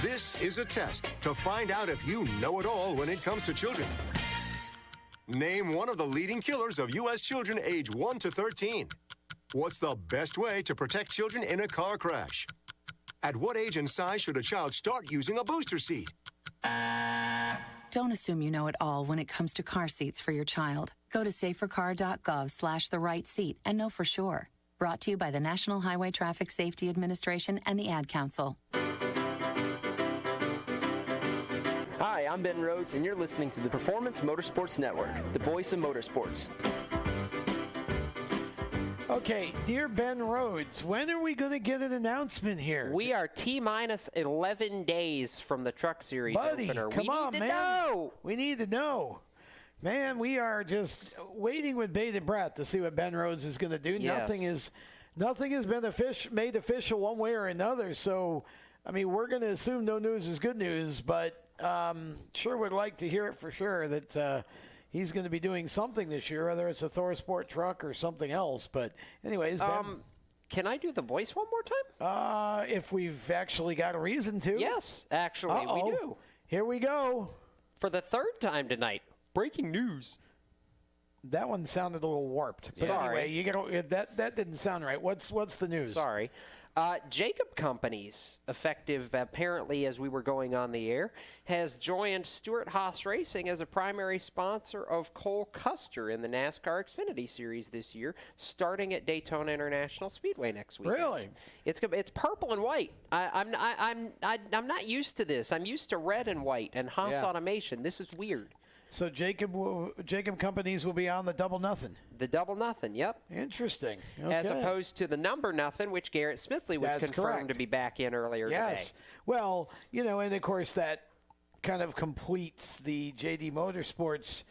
This is a test to find out if you know it all when it comes to children. Name one of the leading killers of U.S. children age 1 to 13. What's the best way to protect children in a car crash? At what age and size should a child start using a booster seat?
Don't assume you know it all when it comes to car seats for your child. Go to safercar.gov/the-right-seat and know for sure. Brought to you by the National Highway Traffic Safety Administration and the Ad Council.
Hi, I'm Ben Rhodes, and you're listening to the Performance Motorsports Network, the voice of motorsports.
Okay, dear Ben Rhodes, when are we going to get an announcement here?
We are T-minus 11 days from the Truck Series opener.
Come on, man.
Know.
We need to know. Man, we are just waiting with bated breath to see what Ben Rhodes is going to do.
Yes.
Nothing has been made official one way or another. So, I mean, we're going to assume no news is good news, but sure would like to hear it for sure that he's going to be doing something this year, whether it's a ThorSport truck or something else. But anyways, Ben.
Can I do the voice one more time?
If we've actually got a reason to.
Yes, actually, we do.
Here we go.
For the third time tonight, breaking news.
That one sounded a little warped. But
Sorry.
Anyway, that didn't sound right. What's the news?
Sorry. Jacob Companies, effective apparently as we were going on the air, has joined Stewart-Haas Racing as a primary sponsor of Cole Custer in the NASCAR Xfinity Series this year, starting at Daytona International Speedway next week.
Really?
It's purple and white. I'm not used to this. I'm used to red and white and Haas Automation. This is weird.
So Jacob Companies will be on the double nothing.
The double nothing, yep.
Interesting. Okay.
As opposed to the number nothing, which Garrett Smithley was confirmed to be back in earlier today.
Yes. Well, and of course that kind of completes the JD Motorsports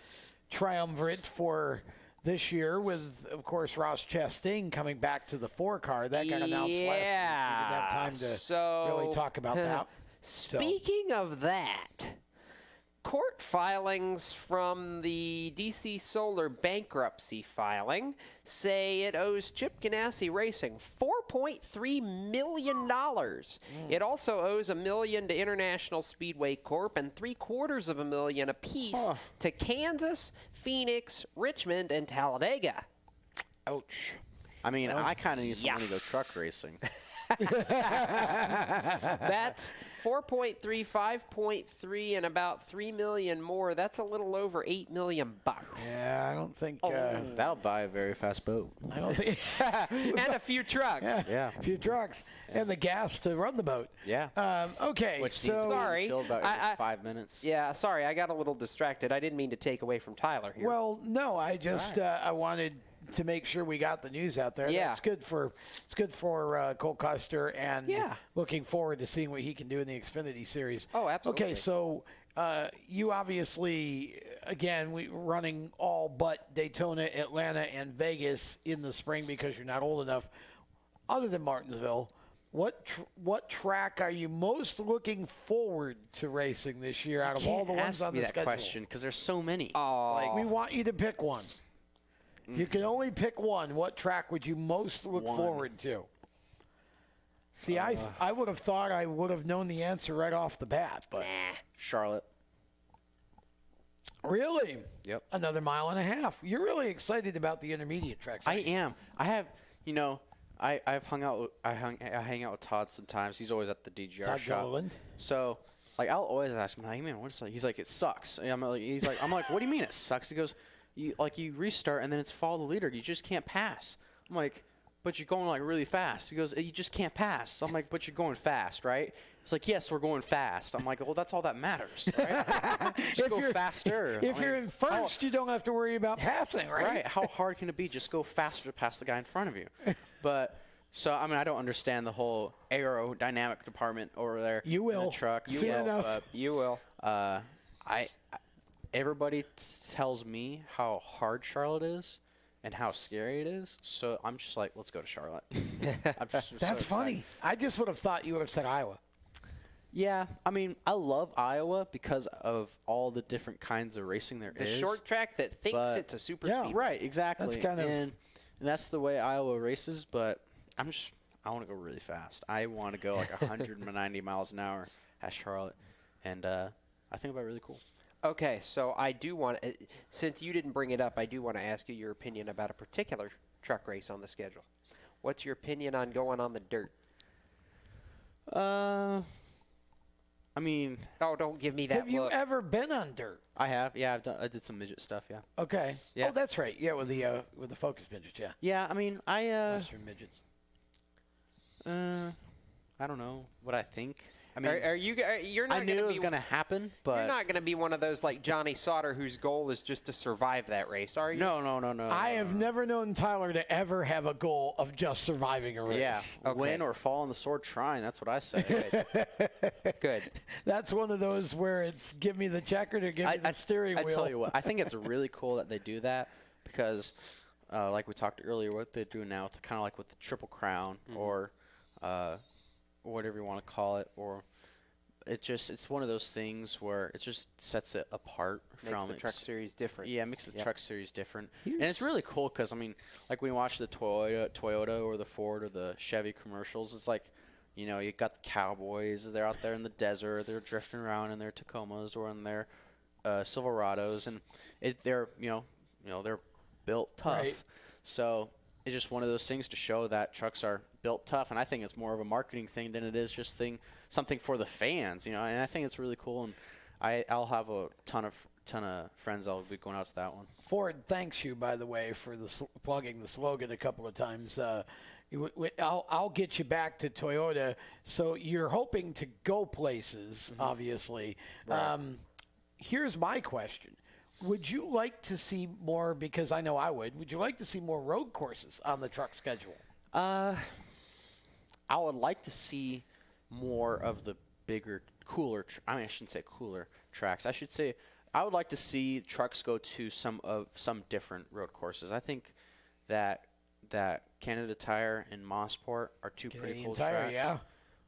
triumvirate for this year with, of course, Ross Chastain coming back to the 4-car. That got announced last week. We didn't have time to really talk about that.
Speaking of that, court filings from the DC Solar bankruptcy filing say it owes Chip Ganassi Racing $4.3 million. It also owes $1 million to International Speedway Corp and $750,000 apiece to Kansas, Phoenix, Richmond, and Talladega.
Ouch.
I mean, I kind of need someone to go truck racing.
That's 4.3, 5.3, and about $3 million more. That's a little over $8 million.
Yeah, I don't think
that'll buy a very fast boat.
I don't think.
And a few trucks.
Yeah, a few trucks and the gas to run the boat.
Yeah.
Okay.
Which
so
sorry, filled about every 5 minutes.
Yeah, sorry, I got a little distracted. I didn't mean to take away from Tyler here.
Well, no, I just I wanted to make sure we got the news out there.
Yeah.
It's good for Cole Custer, and looking forward to seeing what he can do in the Xfinity Series.
Oh, absolutely.
Okay, so you obviously, again, we running all but Daytona, Atlanta, and Vegas in the spring because you're not old enough. Other than Martinsville, what track are you most looking forward to racing this year out of all the ones on the schedule?
Ask me that question because there's so many.
Like, we want you to pick one. You can only pick one. What track would you most look forward to? See, I would have thought I would have known the answer right off the bat, but
Charlotte.
Really?
Yep.
Another mile and a half. You're really excited about the intermediate tracks.
I am. I have, I've hung out. I hang out with Todd sometimes. He's always at the DGR
Todd
shop.
Gilliland.
So, I'll always ask him, "Hey man, what's it like?" He's like, "It sucks." And I'm like, "What do you mean it sucks?" He goes, You restart and then it's follow the leader. You just can't pass. I'm like, but you're going really fast. He goes, you just can't pass. I'm like, but you're going fast, right? He's like, yes, we're going fast. I'm like, well, that's all that matters, right? Just go faster.
If you're in first, you don't have to worry about passing, right?
Right. How hard can it be? Just go faster past the guy in front of you. But So, I mean, I don't understand the whole aerodynamic department over there.
You will.
In the truck.
Soon enough.
You will.
Everybody tells me how hard Charlotte is and how scary it is. So I'm just like, let's go to Charlotte.
That's funny. I just would have thought you would have said Iowa.
Yeah, I mean, I love Iowa because of all the different kinds of racing there is.
The short track that thinks it's a super speed.
Right, exactly.
That's kind of
and that's the way Iowa races, but I want to go really fast. I want to go like 190 miles an hour at Charlotte, and I think that'd be really cool.
Okay, so I do want to, since you didn't bring it up, I do want to ask you your opinion about a particular truck race on the schedule. What's your opinion on going on the dirt?
I mean,
oh, don't give me that
Have you ever been on dirt?
I have. Yeah, I did some midget stuff. Yeah.
Okay.
Yeah.
Oh, that's right. Yeah, with the Focus midgets. Yeah.
Yeah. I mean,
Western midgets.
I don't know what I think. I mean,
you're not
I knew it was going to happen, but
you're not going to be one of those like Johnny Sauter whose goal is just to survive that race, are you?
No.
I have never known Tyler to ever have a goal of just surviving a race.
Yeah, win or fall on the sword trying. That's what I say.
Good.
That's one of those where it's give me the checker to give me the steering wheel.
I tell you what, I think it's really cool that they do that because, like we talked earlier, what they do now, kind of like with the Triple Crown or whatever you want to call it, or it's one of those things where it just sets it apart
Makes the truck series different.
Yeah, it makes the truck series different. And it's really cool because, I mean, like when you watch the Toyota or the Ford or the Chevy commercials, it's like, you know, you got the cowboys, they're out there in the desert, they're drifting around in their Tacomas or in their Silverados, and they're they're built tough.
Right.
So it's just one of those things to show that trucks are built tough, and I think it's more of a marketing thing than it is just something for the fans, you know. And I think it's really cool, and I'll have a ton of friends that'll be going out to that one.
Ford thanks you, by the way, for plugging the slogan a couple of times. I'll get you back to Toyota. So you're hoping to go places, obviously.
Right.
Here's my question. Would you like to see more, because I know I would you like to see more road courses on the truck schedule?
I would like to see more of the bigger, cooler, I shouldn't say cooler tracks. I should say I would like to see trucks go to some different road courses. I think that Canada Tire and Mosport are two pretty cool
Tire,
tracks.
yeah.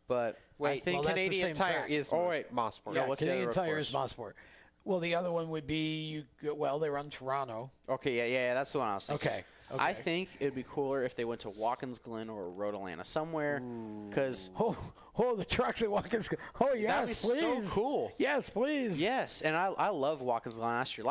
But
wait,
I think
Canadian Tire is Mosport.
Yeah, Canadian Tire is Mosport. Well, the other one would be, they run Toronto.
Okay, yeah, that's the one I was thinking.
Okay.
I think it would be cooler if they went to Watkins Glen or Road Atlanta, somewhere, because...
the trucks at Watkins Glen. Oh, yes,
that'd be
please.
so cool.
Yes, please.
Yes, and I love Watkins Glen last year.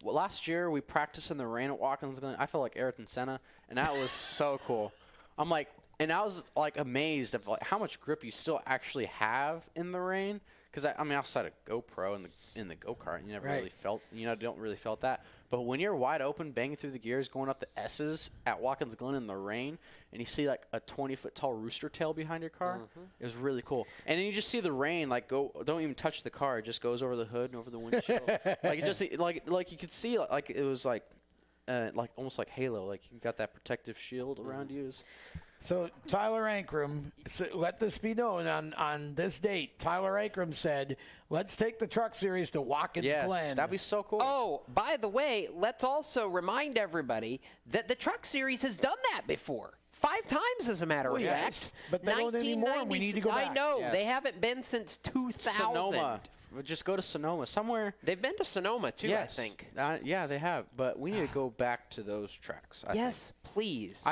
Last year, we practiced in the rain at Watkins Glen. I felt like Ayrton Senna, and that was so cool. I'm like, and I was like amazed of like how much grip you still actually have in the rain. Because outside of GoPro in the go-kart, you never really felt, don't really felt that. But when you're wide open, banging through the gears, going up the S's at Watkins Glen in the rain, and you see like a 20-foot tall rooster tail behind your car, it was really cool. And then you just see the rain don't even touch the car; it just goes over the hood and over the windshield. Like it just like you could see like it was like almost like Halo, like you got that protective shield around you.
So Tyler Ankrum, let this be known on this date. Tyler Ankrum said, "Let's take the truck series to Watkins Glen."
Yes, that'd be so cool.
Oh, by the way, let's also remind everybody that the truck series has done that before. 5 times, as a matter of fact.
Yes, but they don't anymore. We need to go back.
I know.
Yes.
They haven't been since 2000.
Sonoma. Just go to Sonoma. Somewhere.
They've been to Sonoma, too,
yes.
I think.
Yeah, they have. But we need to go back to those tracks. I think.
Please.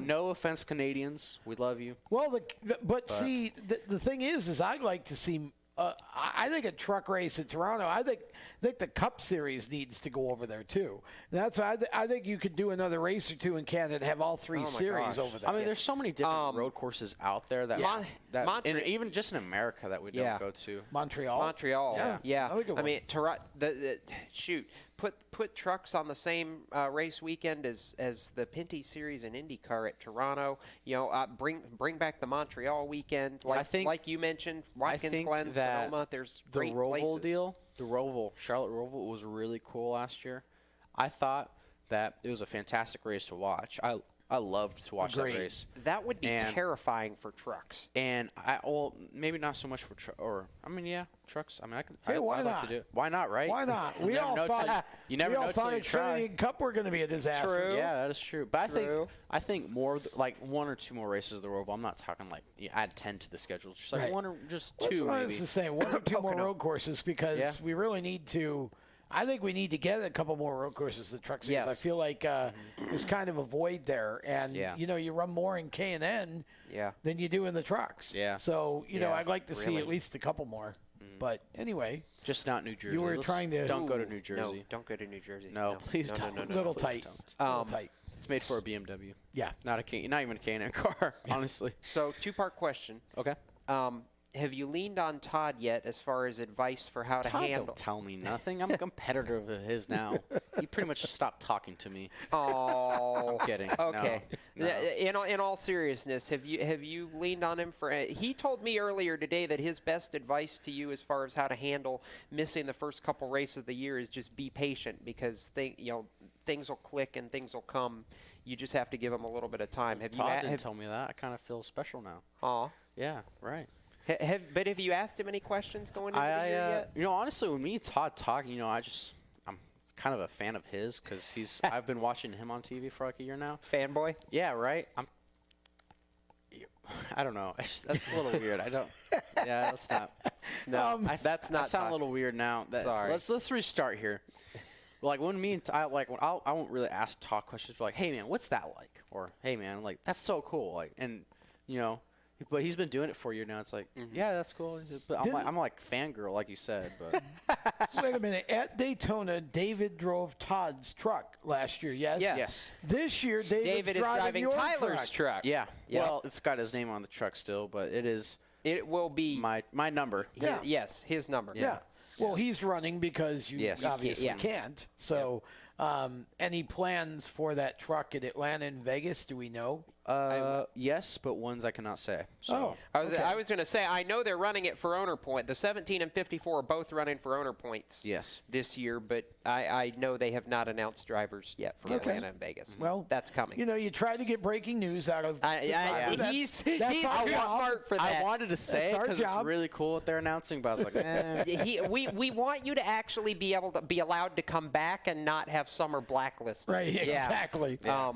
No offense, Canadians. We love you.
Well, but see, the thing is I'd like to see. I think a truck race at Toronto. I think the Cup Series needs to go over there too. That's I think you could do another race or two in Canada and have all 3 series over there.
I mean, there's so many different road courses out there that even just in America that we don't go to.
Montreal.
Yeah. I mean, shoot. Put trucks on the same race weekend as the Pinty Series and IndyCar at Toronto. Bring back the Montreal weekend. Like you mentioned, Watkins Glen, Sonoma. There's
the
great
Roval
places.
deal, Charlotte Roval was really cool last year. I thought that it was a fantastic race to watch. I loved to watch
Agreed.
that race.
That would be terrifying for trucks.
And maybe not so much for trucks. I mean,
Hey, why
I'd
not?
like to do it. Why not, right?
Why not?
You
We
never
all
know till
thought
you never know till you try.
Xfinity Cup were going to be a disaster.
Yeah, that is true. But I think more like 1 or 2 more races of the Roval. I'm not talking like add 10 to the schedule. Just like
Right.
1 or just
Well,
2 maybe.
It's the same. 1 or 2 more road courses because we really need to. I think we need to get a couple more road courses to Truck Series.
Yes.
I feel like there's kind of a void there, and you run more in K&N than you do in the trucks.
Yeah.
So I'd like to see at least a couple more. But anyway,
just not New Jersey.
You were trying to
don't go to New Jersey.
No, don't go to New Jersey.
No, please don't.
No.
Little
Please
tight.
don't.
Little tight.
It's made for a BMW.
Yeah.
Not even a K&N car, honestly.
So 2-part question.
Okay.
Have you leaned on Todd yet as far as advice for how to
Todd
handle?
Don't tell me nothing. I'm a competitor of his now. He pretty much stopped talking to me.
Oh,
I'm kidding.
Okay.
No.
In all seriousness, have you leaned on him for? He told me earlier today that his best advice to you as far as how to handle missing the first couple races of the year is just be patient because things will click and things will come. You just have to give them a little bit of time.
Todd didn't tell me that. I kind of feel special now.
Aw.
Yeah. Right.
But have you asked him any questions going into the year yet?
Honestly, when me and Todd talk, I'm kind of a fan of his because I've been watching him on TV for like a year now.
Fanboy?
Yeah, right. I don't know. That's a little weird. I don't. Yeah, that's not.
No, that's not.
I sound a little weird now.
Sorry.
Let's restart here. Like when me and I won't really ask Todd questions, but like, hey man, what's that like? Or hey man, like that's so cool. Like but he's been doing it for a year now. It's like, yeah, that's cool. But I'm like fangirl, like you said. But
wait a minute. At Daytona, David drove Todd's truck last year. Yes.
Yes.
This year, David
is driving
your
Tyler's truck.
Yeah.
Yep.
Well, it's got his name on the truck still, but it is.
It will be
my number.
Yeah.
Yes, his number.
Yeah. Well, he's running because you obviously can't. So, any plans for that truck at Atlanta and Vegas? Do we know?
Yes, but ones I cannot say. So.
I was going to say, I know they're running it for owner point. The 17 and 54 are both running for owner points this year, but I know they have not announced drivers yet for Atlanta and Vegas.
Well,
that's coming.
You try to get breaking news out of
he's too smart for that.
I wanted to say it because it's really cool what they're announcing, but I was like,
we want you to actually be able to be allowed to come back and not have summer blacklisted.
Right, exactly.
Yeah.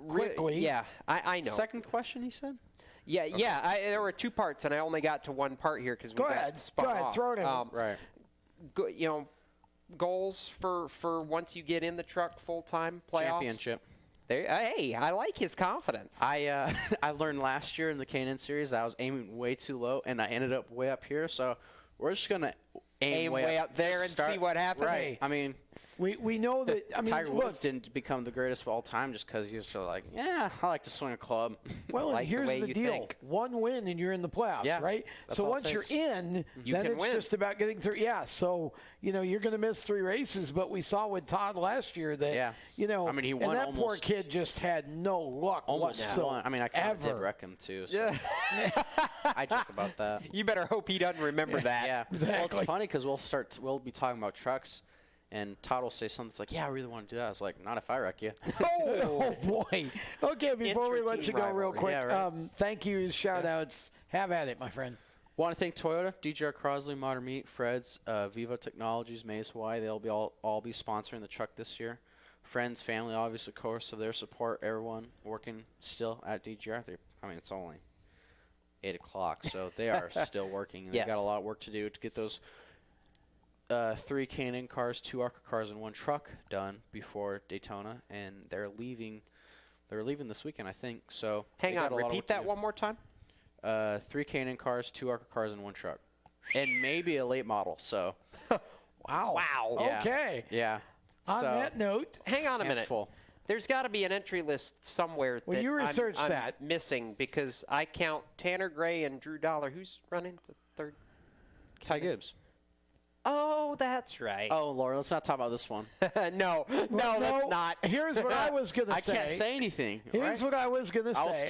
Quickly.
Yeah, I know.
Second question, he said?
Yeah. There were 2 parts, and I only got to 1 part here because we got spun off.
Go ahead, throw it in.
Right.
Goals for once you get in the truck full-time playoffs?
Championship.
Hey, I like his confidence.
I learned last year in the K&N series that I was aiming way too low, and I ended up way up here. So we're just going to aim way up
there and see what happens.
Right. I mean,
we know that.
Tiger Woods didn't become the greatest of all time just because he was just like, I like to swing a club.
Well,
like
and here's the deal: 1 win and you're in the playoffs, right? So once you're in, then it's just about getting through. Yeah. So you're going to miss 3 races, but we saw with Todd last year that
he won.
And that poor kid just had no luck whatsoever.
I mean, I kind of did wreck him too. So. I joke about that.
You better hope he doesn't remember that.
Yeah.
Exactly.
Well, it's funny because we'll be talking about trucks. And Todd will say something that's like, I really want to do that. I was like, not if I wreck you.
Oh, boy. Okay, before we let you go real quick, thank you, shout-outs. Have at it, my friend.
Want to thank Toyota, DJR Crosley, Modern Meat, Fred's, Vivo Technologies, Maze Hawaii. They'll be all be sponsoring the truck this year. Friends, family, obviously, of course, of their support. Everyone working still at DJR. It's only 8 o'clock, so they are still working. And they've got a lot of work to do to get those 3 K&N cars, 2 ARCA cars, and 1 truck done before Daytona, and they're leaving this weekend, I think. So
hang on, repeat that one more time.
3 K&N cars, 2 ARCA cars, and 1 truck, and maybe a late model. So
wow.
Yeah.
Okay.
Yeah.
On that note,
hang on a minute.
Full.
There's got to be an entry list somewhere
that you researched
I'm missing because I count Tanner Gray and Drew Dollar. Who's running the 3rd?
Ty Gibbs.
Oh, that's right.
Oh, Laura, let's not talk about this one.
No, that's not.
Here's what I was going to say.
I can't say anything.
Here's what I was going to say. I was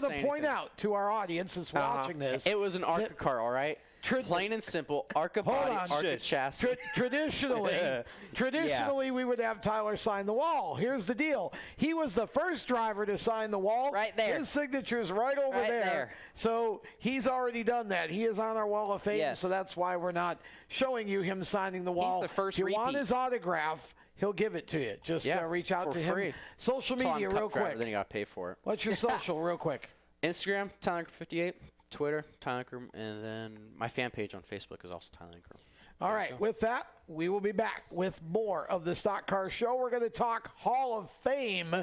going to point
anything.
out to our audience that's watching this.
It was an ARCA car, all right? Plain and simple, ARCA body, ARCA chassis.
Traditionally, we would have Tyler sign the wall. Here's the deal. He was the first driver to sign the wall.
Right there.
His signature's right over there. So he's already done that. He is on our Wall of Fame, so that's why we're not showing you him signing the wall.
He's the first
if you want
repeat.
his autograph, he'll give it to you. Just reach out to
free.
him. Social
Until
media
I'm cup
real
driver,
quick.
then you got to pay for it.
What's your social real quick?
Instagram, TylerAnchor58. Twitter, Tyler Anchor, and then my fan page on Facebook is also Tyler Anchor.
All right, with that, we will be back with more of the Stock Car Show. We're going to talk Hall of Fame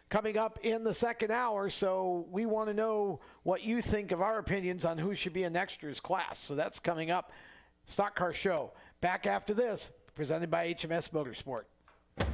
coming up in the second hour, so we want to know what you think of our opinions on who should be in next year's class. So that's coming up. Stock Car Show. Back after this, presented by HMS Motorsport.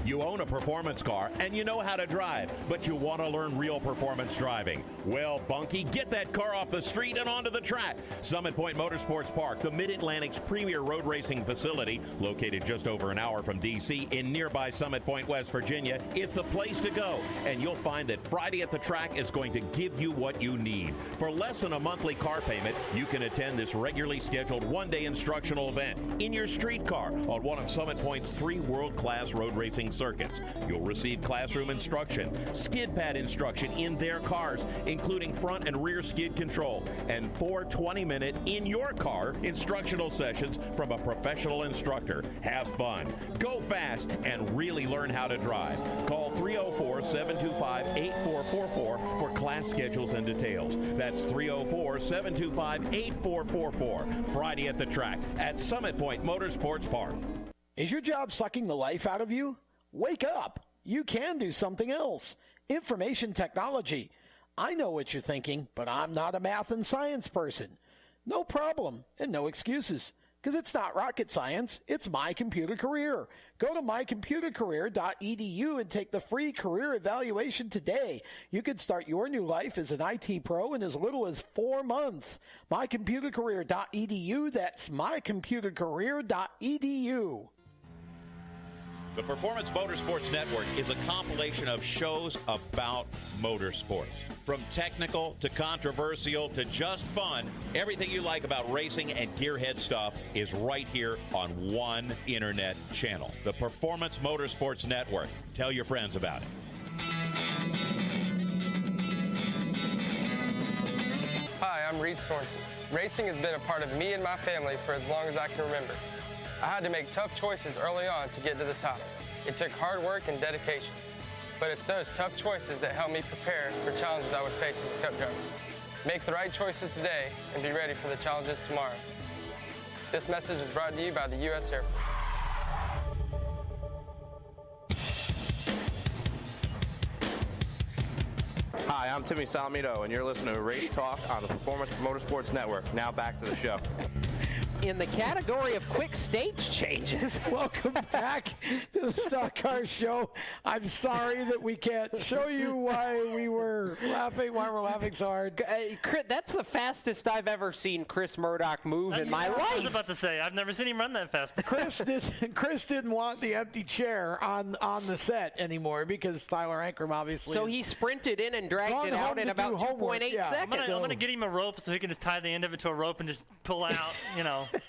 You own a performance car and you know how to drive, but you want to learn real performance driving. Well, Bunky, get that car off the street and onto the track. Summit Point Motorsports Park, the Mid-Atlantic's premier road racing facility, located just over an hour from D.C. in nearby Summit Point, West Virginia, is the place to go. And you'll find that Friday at the Track is going to give you what you need. For less than a monthly car payment, you can attend this regularly scheduled one-day instructional event in your street car on one of Summit Point's 3 world-class road racing circuits. You'll receive classroom instruction, skid pad instruction in their cars, including front and rear skid control, and 4 20-minute in-your-car instructional sessions from a professional instructor. Have fun, go fast, and really learn how to drive. Call 304-725-8444 for class schedules and details. That's 304-725-8444. Friday at the Track at Summit Point Motorsports Park.
Is your job sucking the life out of you? Wake up. You can do something else. Information technology. I know what you're thinking, but I'm not a math and science person. No problem and no excuses, because it's not rocket science. It's My Computer Career. Go to mycomputercareer.edu and take the free career evaluation today. You can start your new life as an IT pro in as little as 4 months. mycomputercareer.edu. That's mycomputercareer.edu.
The Performance Motorsports Network is a compilation of shows about motorsports. From technical to controversial to just fun, everything you like about racing and gearhead stuff is right here on one internet channel. The Performance Motorsports Network. Tell your friends about it.
Hi, I'm Reed Sorensen. Racing has been a part of me and my family for as long as I can remember. I had to make tough choices early on to get to the top. It took hard work and dedication, but it's those tough choices that helped me prepare for challenges I would face as a cup driver. Make the right choices today and be ready for the challenges tomorrow. This message is brought to you by the U.S. Air Force.
Hi, I'm Timmy Salamito, and you're listening to Race Talk on the Performance Motorsports Network. Now back to the show.
In the category of quick stage changes.
Welcome back to the Stock Car Show. I'm sorry that we can't show you why we're laughing so hard.
That's the fastest I've ever seen Chris Murdoch move in my life.
I was about to say, I've never seen him run that fast.
Chris didn't want the empty chair on the set anymore because Tyler Ankrum obviously.
So he sprinted in and dragged it out in about 2.8 seconds.
I'm going to get him a rope so he can just tie the end of it to a rope and just pull out,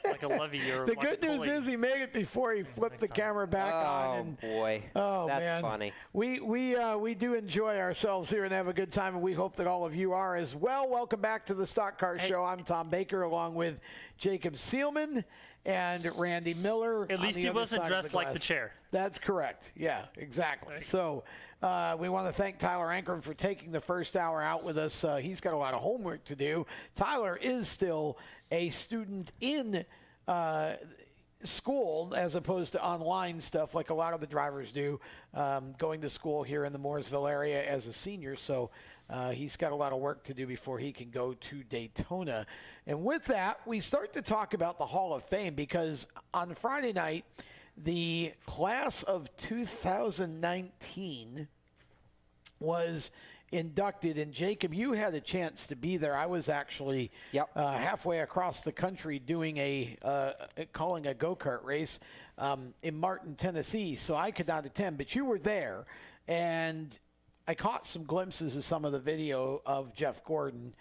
like a levee or
the good news is he made it before he flipped the camera back on. And,
boy.
Oh,
that's
man.
funny.
We do enjoy ourselves here and have a good time, and we hope that all of you are as well. Welcome back to the Stock Car Show. I'm Tom Baker along with Jacob Seelman and Randy Miller.
At least he wasn't dressed like the chair.
That's correct. Yeah, exactly. Right. So we want to thank Tyler Ankrum for taking the first hour out with us. He's got a lot of homework to do. Tyler is still a student in school as opposed to online stuff like a lot of the drivers do, going to school here in the Mooresville area as a senior. So he's got a lot of work to do before he can go to Daytona. And with that, we start to talk about the Hall of Fame because on Friday night, the class of 2019 was inducted. And Jacob, you had a chance to be there. I was actually halfway across the country doing calling a go-kart race in Martin, Tennessee. So I could not attend, but you were there. And I caught some glimpses of some of the video of Jeff Gordon.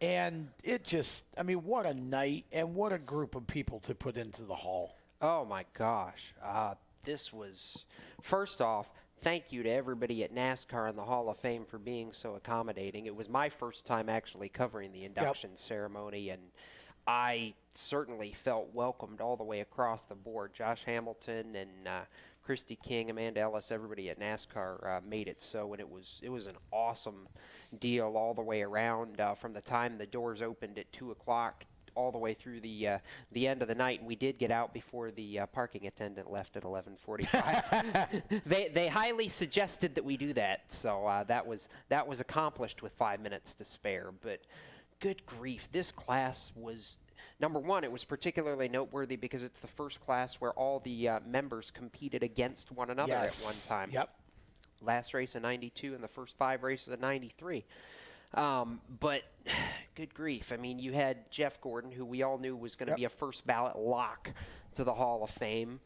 And it just, I mean, what a night and what a group of people to put into the hall.
Oh, my gosh. This was, first off, thank you to everybody at NASCAR and the Hall of Fame for being so accommodating. It was my first time actually covering the induction ceremony, and I certainly felt welcomed all the way across the board. Josh Hamilton and Christy King, Amanda Ellis, everybody at NASCAR made it so, and it was an awesome deal all the way around from the time the doors opened at 2 o'clock all the way through the end of the night. And we did get out before the parking attendant left at 11:45. They highly suggested that we do that, so that was accomplished with 5 minutes to spare. But good grief, this class was, number one, it was particularly noteworthy because it's the first class where all the members competed against one another at one time.
Yep.
Last race in 92 and the first 5 races in 93. But good grief. I mean, you had Jeff Gordon, who we all knew was going to be a first ballot lock to the Hall of Fame.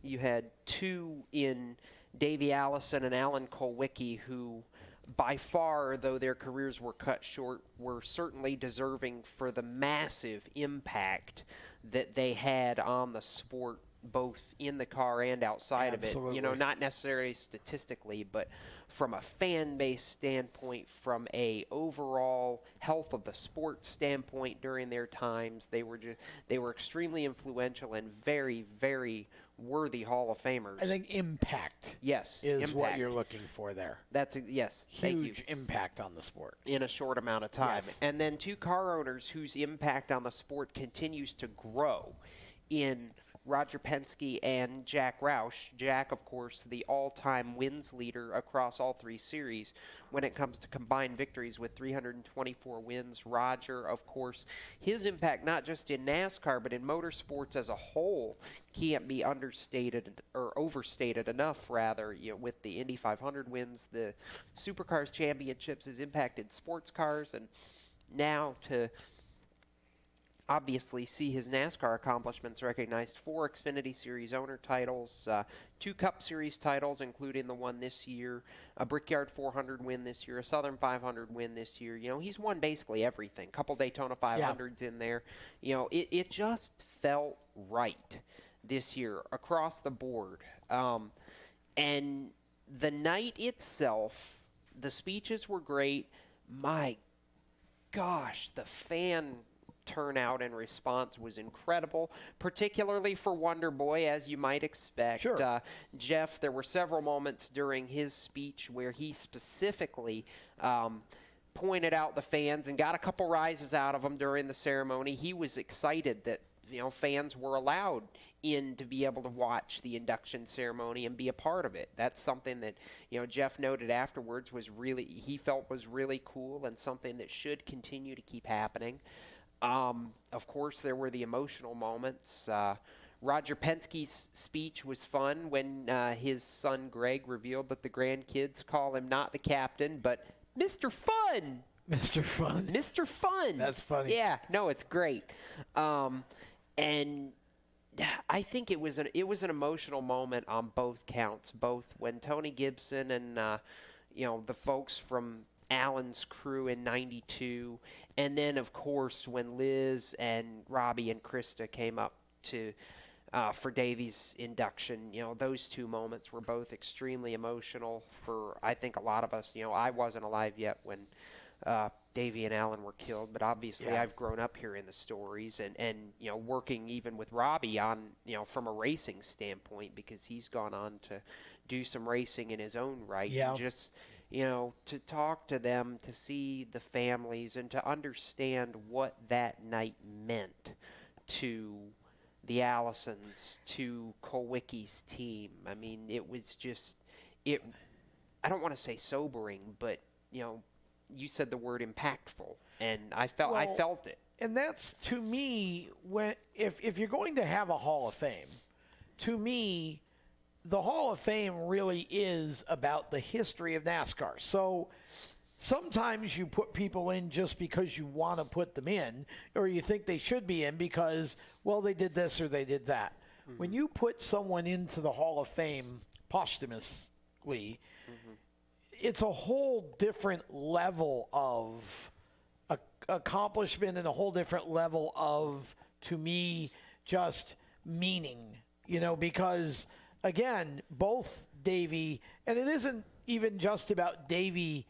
You had 2 in Davey Allison and Alan Kulwicki, who by far, though their careers were cut short, were certainly deserving for the massive impact that they had on the sport, both in the car and outside of it. You know, not necessarily statistically, but from a fan base standpoint, from a overall health of the sport standpoint during their times, they were extremely influential and very, very worthy Hall of Famers.
I think impact
is
what you're looking for there.
That's yes. Thank you.
Huge impact on the sport.
In a short amount of time.
Yes.
And then 2 car owners whose impact on the sport continues to grow in Roger Penske and Jack Roush. Jack, of course, the all-time wins leader across all 3 series when it comes to combined victories with 324 wins. Roger, of course, his impact not just in NASCAR but in motorsports as a whole can't be understated or overstated enough, rather. You know, with the Indy 500 wins, the Supercars championships, his impact in sports cars, and now to obviously see his NASCAR accomplishments recognized. 4 Xfinity Series owner titles, 2 Cup Series titles, including the one this year, a Brickyard 400 win this year, a Southern 500 win this year. You know, he's won basically everything. Couple Daytona 500s in there. You know, it just felt right this year across the board. And the night itself, the speeches were great. My gosh, the fan turnout and response was incredible, particularly for Wonder Boy, as you might expect.
Sure.
Jeff, there were several moments during his speech where he specifically pointed out the fans and got a couple rises out of them during the ceremony. He was excited that, you know, fans were allowed in to be able to watch the induction ceremony and be a part of it. That's something that, you know, Jeff noted afterwards he felt was really cool and something that should continue to keep happening. Of course, there were the emotional moments. Roger Penske's speech was fun when his son Greg revealed that the grandkids call him not the captain, but Mr. Fun.
Mr. Fun.
Mr. Fun.
That's funny.
Yeah, no, it's great. And I think it was an emotional moment on both counts, both when Tony Gibson and you know, the folks from Alan's crew in 92, and then of course when Liz and Robbie and Krista came up to for Davey's induction. You know, those 2 moments were both extremely emotional for, I think, a lot of us. You know, I wasn't alive yet when Davey and Alan were killed, but obviously I've grown up hearing the stories and you know, working even with Robbie on, you know, from a racing standpoint, because he's gone on to do some racing in his own right.
Yeah.
And just, you know, to talk to them, to see the families, and to understand what that night meant to the Allisons, to Kulwicki's team. I mean, it was just, I don't want to say sobering, but, you know, you said the word impactful, and I felt it.
And that's, to me, if you're going to have a Hall of Fame, to me, the Hall of Fame really is about the history of NASCAR. So sometimes you put people in just because you want to put them in, or you think they should be in because, well, they did this or they did that. Mm-hmm. When you put someone into the Hall of Fame posthumously, it's a whole different level of accomplishment and a whole different level of, to me, just meaning, because, again, both Davey, and it isn't even just about Davey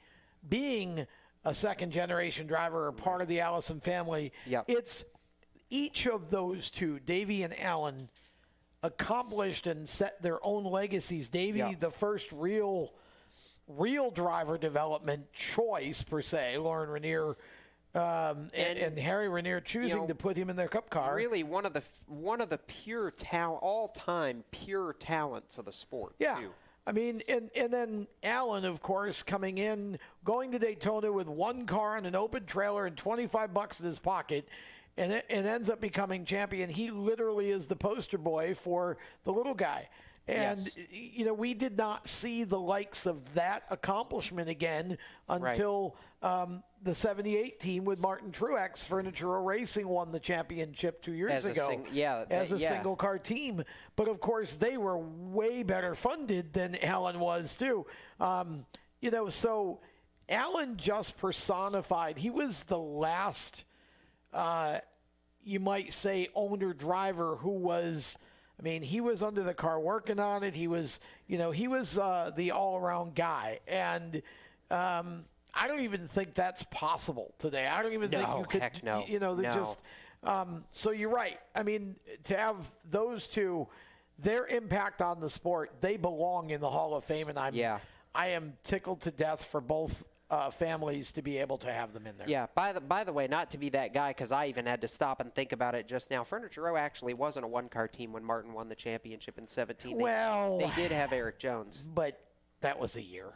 being a second-generation driver or part of the Allison family.
Yep.
It's each of those two, Davey and Alan, accomplished and set their own legacies. Davey, the first real driver development choice, per se, Lauren Ranier and Harry Ranier choosing to put him in their Cup car.
Really, one of the pure all-time pure talents of the sport.
Yeah.
Too.
I mean, and then Alan, of course, coming in, going to Daytona with one car and an open trailer and $25 in his pocket, and it ends up becoming champion. He literally is the poster boy for the little guy. And, we did not see the likes of that accomplishment again until the 78 team with Martin Truex. Furniture Racing won the championship 2 years ago as a single-car team. But, of course, they were way better funded than Alan was, too. So Alan just personified. He was the last, you might say, owner-driver who was – he was under the car working on it. He was, the all-around guy. And I don't even think that's possible today. I don't even think you could,
heck no.
just, so you're right. To have those two, their impact on the sport, they belong in the Hall of Fame. And I am tickled to death for both families to be able to have them in there.
Yeah, by the way, not to be that guy, because I even had to stop and think about it just now. Furniture Row actually wasn't a one-car team when Martin won the championship in 17. They did have Eric Jones.
But that was a year.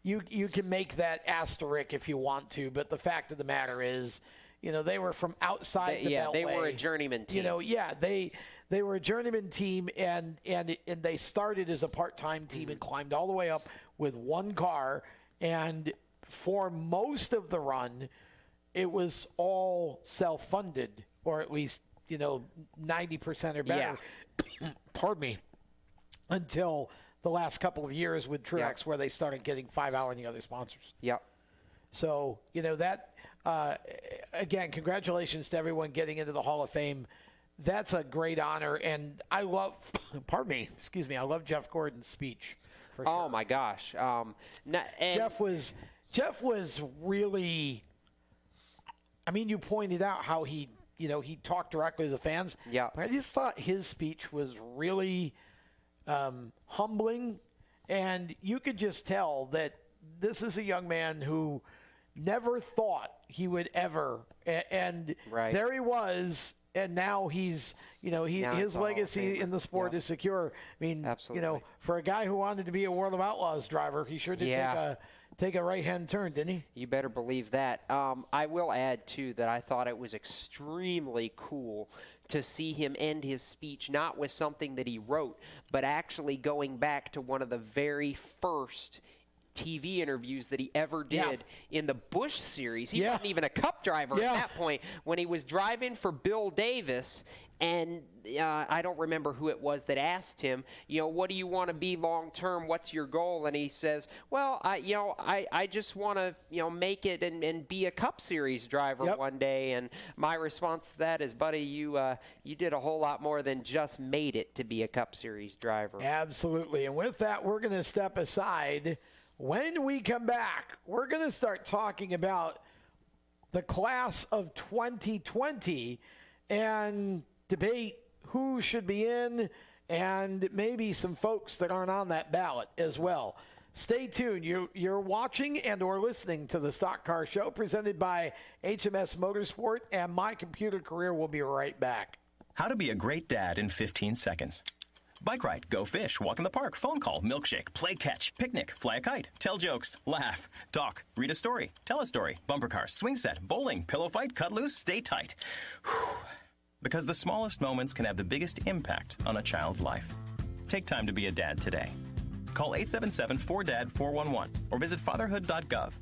You can make that asterisk if you want to, but the fact of the matter is, they were from outside the Beltway.
They were a journeyman team.
They were a journeyman team, and they started as a part-time team and climbed all the way up with one car. And for most of the run, it was all self-funded, or at least, 90% or better. Yeah. Pardon me. Until the last couple of years with Truex, where they started getting 5 Hour and the other sponsors.
Yep.
So, that, again, congratulations to everyone getting into the Hall of Fame. That's a great honor. And I love, I love Jeff Gordon's speech.
Oh my gosh!
Jeff was really. You pointed out how he talked directly to the fans.
Yeah.
But I just thought his speech was really humbling, and you could just tell that this is a young man who never thought he would ever, and there he was. And now he's, his legacy in the sport is secure.
Absolutely.
For a guy who wanted to be a World of Outlaws driver, he sure did take a right-hand turn, didn't he?
You better believe that. I will add, too, that I thought it was extremely cool to see him end his speech not with something that he wrote, but actually going back to one of the very first TV interviews that he ever did in the Busch series. He wasn't even a Cup driver at that point when he was driving for Bill Davis, and I don't remember who it was that asked him, what do you want to be long term? What's your goal? And he says, well, I just want to make it and be a Cup Series driver one day. And my response to that is, buddy, you did a whole lot more than just made it to be a Cup Series driver.
Absolutely. And with that, we're going to step aside. When we come back, we're going to start talking about the class of 2020 and debate who should be in and maybe some folks that aren't on that ballot as well. Stay tuned. You're watching and or listening to the Stock Car Show presented by HMS Motorsport and My Computer Career. We'll be right back.
How to be a great dad in 15 seconds. Bike ride, go fish, walk in the park, phone call, milkshake, play catch, picnic, fly a kite, tell jokes, laugh, talk, read a story, tell a story, bumper car, swing set, bowling, pillow fight, cut loose, stay tight. Whew. Because the smallest moments can have the biggest impact on a child's life. Take time to be a dad today. Call 877-4DAD-411 or visit fatherhood.gov.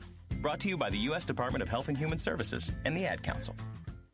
Brought to you by the U.S. Department of Health and Human Services and the Ad Council.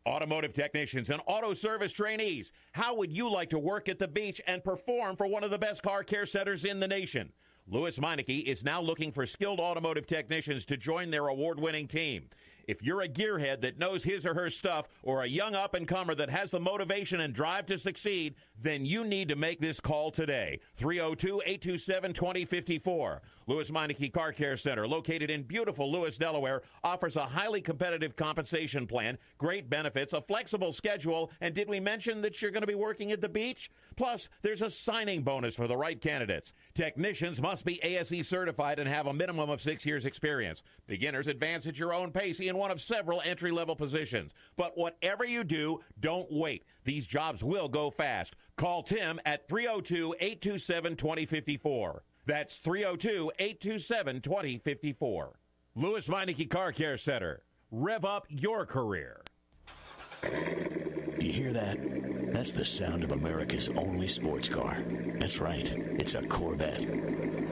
Automotive technicians and auto service trainees, how would you like to work at the beach and perform for one of the best car care centers in the nation? Lewis Meineke is now looking for skilled automotive technicians to join their award-winning team. If you're a gearhead that knows his or her stuff, or a young up-and-comer that has the motivation and drive to succeed, then you need to make this call today. 302-827-2054. Lewis Meineke Car Care Center, located in beautiful Lewis, Delaware, offers a highly competitive compensation plan, great benefits, a flexible schedule, and did we mention that you're going to be working at the beach? Plus, there's a signing bonus for the right candidates. Technicians must be ASE certified and have a minimum of 6 years experience. Beginners advance at your own pace in one of several entry-level positions. But whatever you do, don't wait. These jobs will go fast. Call Tim at 302-827-2054. That's 302-827-2054. Lewis Meineke Car Care Center. Rev up your career.
You hear that? That's the sound of America's only sports car. That's right. It's a Corvette.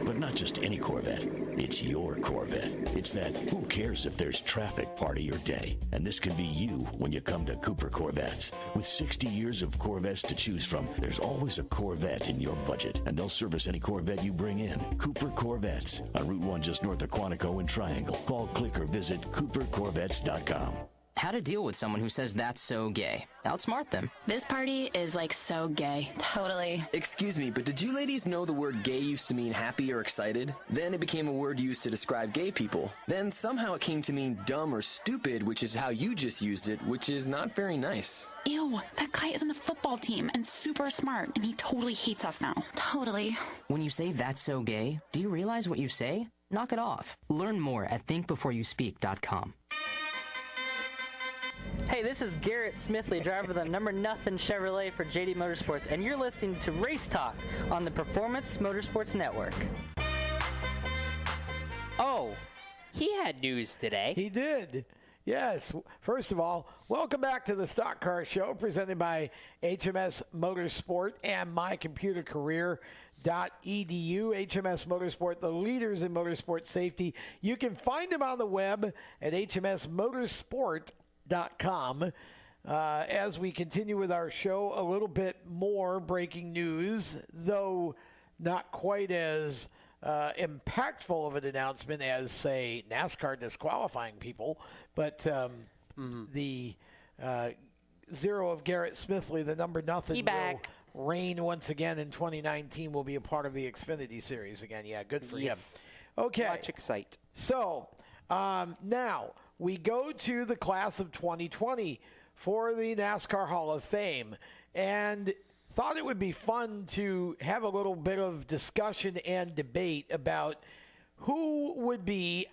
But not just any Corvette. It's your Corvette. It's that who cares if there's traffic part of your day. And this can be you when you come to Cooper Corvettes. With 60 years of Corvettes to choose from, there's always a Corvette in your budget. And they'll service any Corvette you bring in. Cooper Corvettes on Route 1 just north of Quantico and Triangle. Call, click, or visit CooperCorvettes.com.
How to deal with someone who says that's so gay. Outsmart them.
This party is like so gay.
Totally.
Excuse me, but did you ladies know the word gay used to mean happy or excited? Then it became a word used to describe gay people. Then somehow it came to mean dumb or stupid, which is how you just used it, which is not very nice.
Ew, that guy is on the football team and super smart, and he totally hates us now. Totally.
When you say that's so gay, do you realize what you say? Knock it off. Learn more at thinkbeforeyouspeak.com.
Hey, this is Garrett Smithley, driver of the number nothing Chevrolet for JD Motorsports, and you're listening to Race Talk on the Performance Motorsports Network.
Oh, he had news today.
He did. Yes. First of all, welcome back to the Stock Car Show presented by HMS Motorsport and mycomputercareer.edu. HMS Motorsport, the leaders in motorsport safety. You can find them on the web at hmsmotorsport.com. As we continue with our show, a little bit more breaking news, though not quite as impactful of an announcement as, say, NASCAR disqualifying people. But the zero of Garrett Smithley, the number nothing, will reign once again in 2019, will be a part of the Xfinity Series again. Yeah, good for him. Okay.
Much excite.
So now we go to the class of 2020 for the NASCAR Hall of Fame, and thought it would be fun to have a little bit of discussion and debate about who would be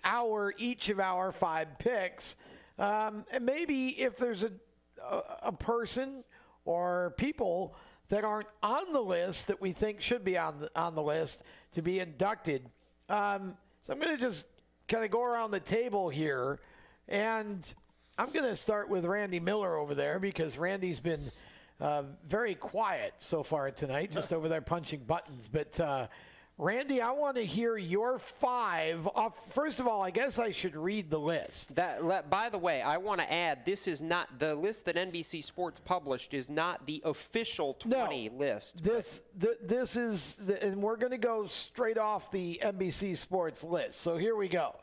each of our 5 picks, and maybe if there's a person or people that aren't on the list that we think should be on the list to be inducted. So I'm going to just kind of go around the table here. And I'm going to start with Randy Miller over there because Randy's been very quiet so far tonight, just over there punching buttons. But, Randy, I want to hear your 5. First of all, I guess I should read the list.
By the way, I want to add, this is not the list that NBC Sports published is not the official 20 list.
This is, and we're going to go straight off the NBC Sports list. So here we go.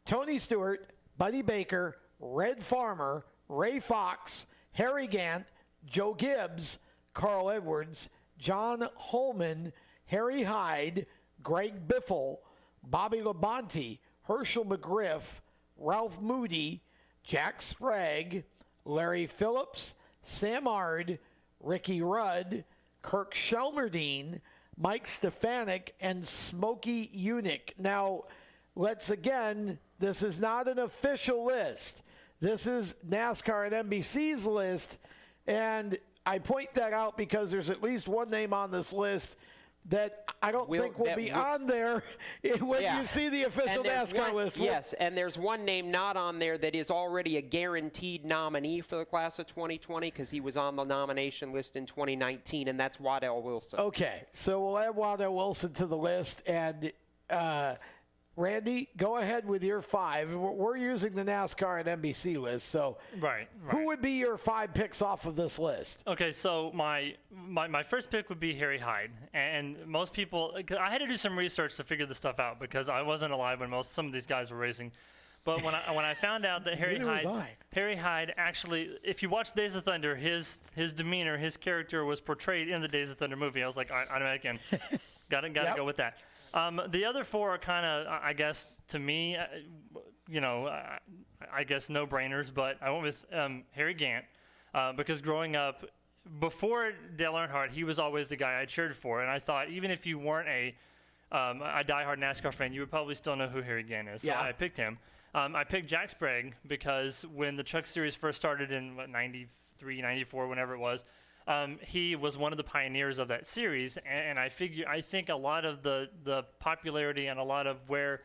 Tony Stewart, Buddy Baker, Red Farmer, Ray Fox, Harry Gant, Joe Gibbs, Carl Edwards, John Holman, Harry Hyde, Greg Biffle, Bobby Labonte, Herschel McGriff, Ralph Moody, Jack Sprague, Larry Phillips, Sam Ard, Ricky Rudd, Kirk Shelmerdine, Mike Stefanik, and Smokey Unick. Now, this is not an official list. This is NASCAR and NBC's list, and I point that out because there's at least one name on this list that I don't think will be on there when you see the official NASCAR list.
Yes, and there's one name not on there that is already a guaranteed nominee for the class of 2020 because he was on the nomination list in 2019, and that's Waddell Wilson.
Okay, so we'll add Waddell Wilson to the list, and Randy, go ahead with your 5. We're using the NASCAR and NBC list, so
right.
Who would be your 5 picks off of this list?
Okay, so my first pick would be Harry Hyde, and most people, I had to do some research to figure this stuff out because I wasn't alive when some of these guys were racing. But when I found out that Harry Hyde actually, if you watch Days of Thunder, his demeanor, his character was portrayed in the Days of Thunder movie. I was like, all right, again, gotta go with that. The other four are kind of, I guess, to me, I guess no-brainers. But I went with Harry Gant because growing up, before Dale Earnhardt, he was always the guy I cheered for, and I thought even if you weren't a diehard NASCAR fan, you would probably still know who Harry Gant is. So I picked him. I picked Jack Sprague because when the Truck Series first started in 93, 94, whenever it was, he was one of the pioneers of that series, and I think a lot of the popularity and a lot of where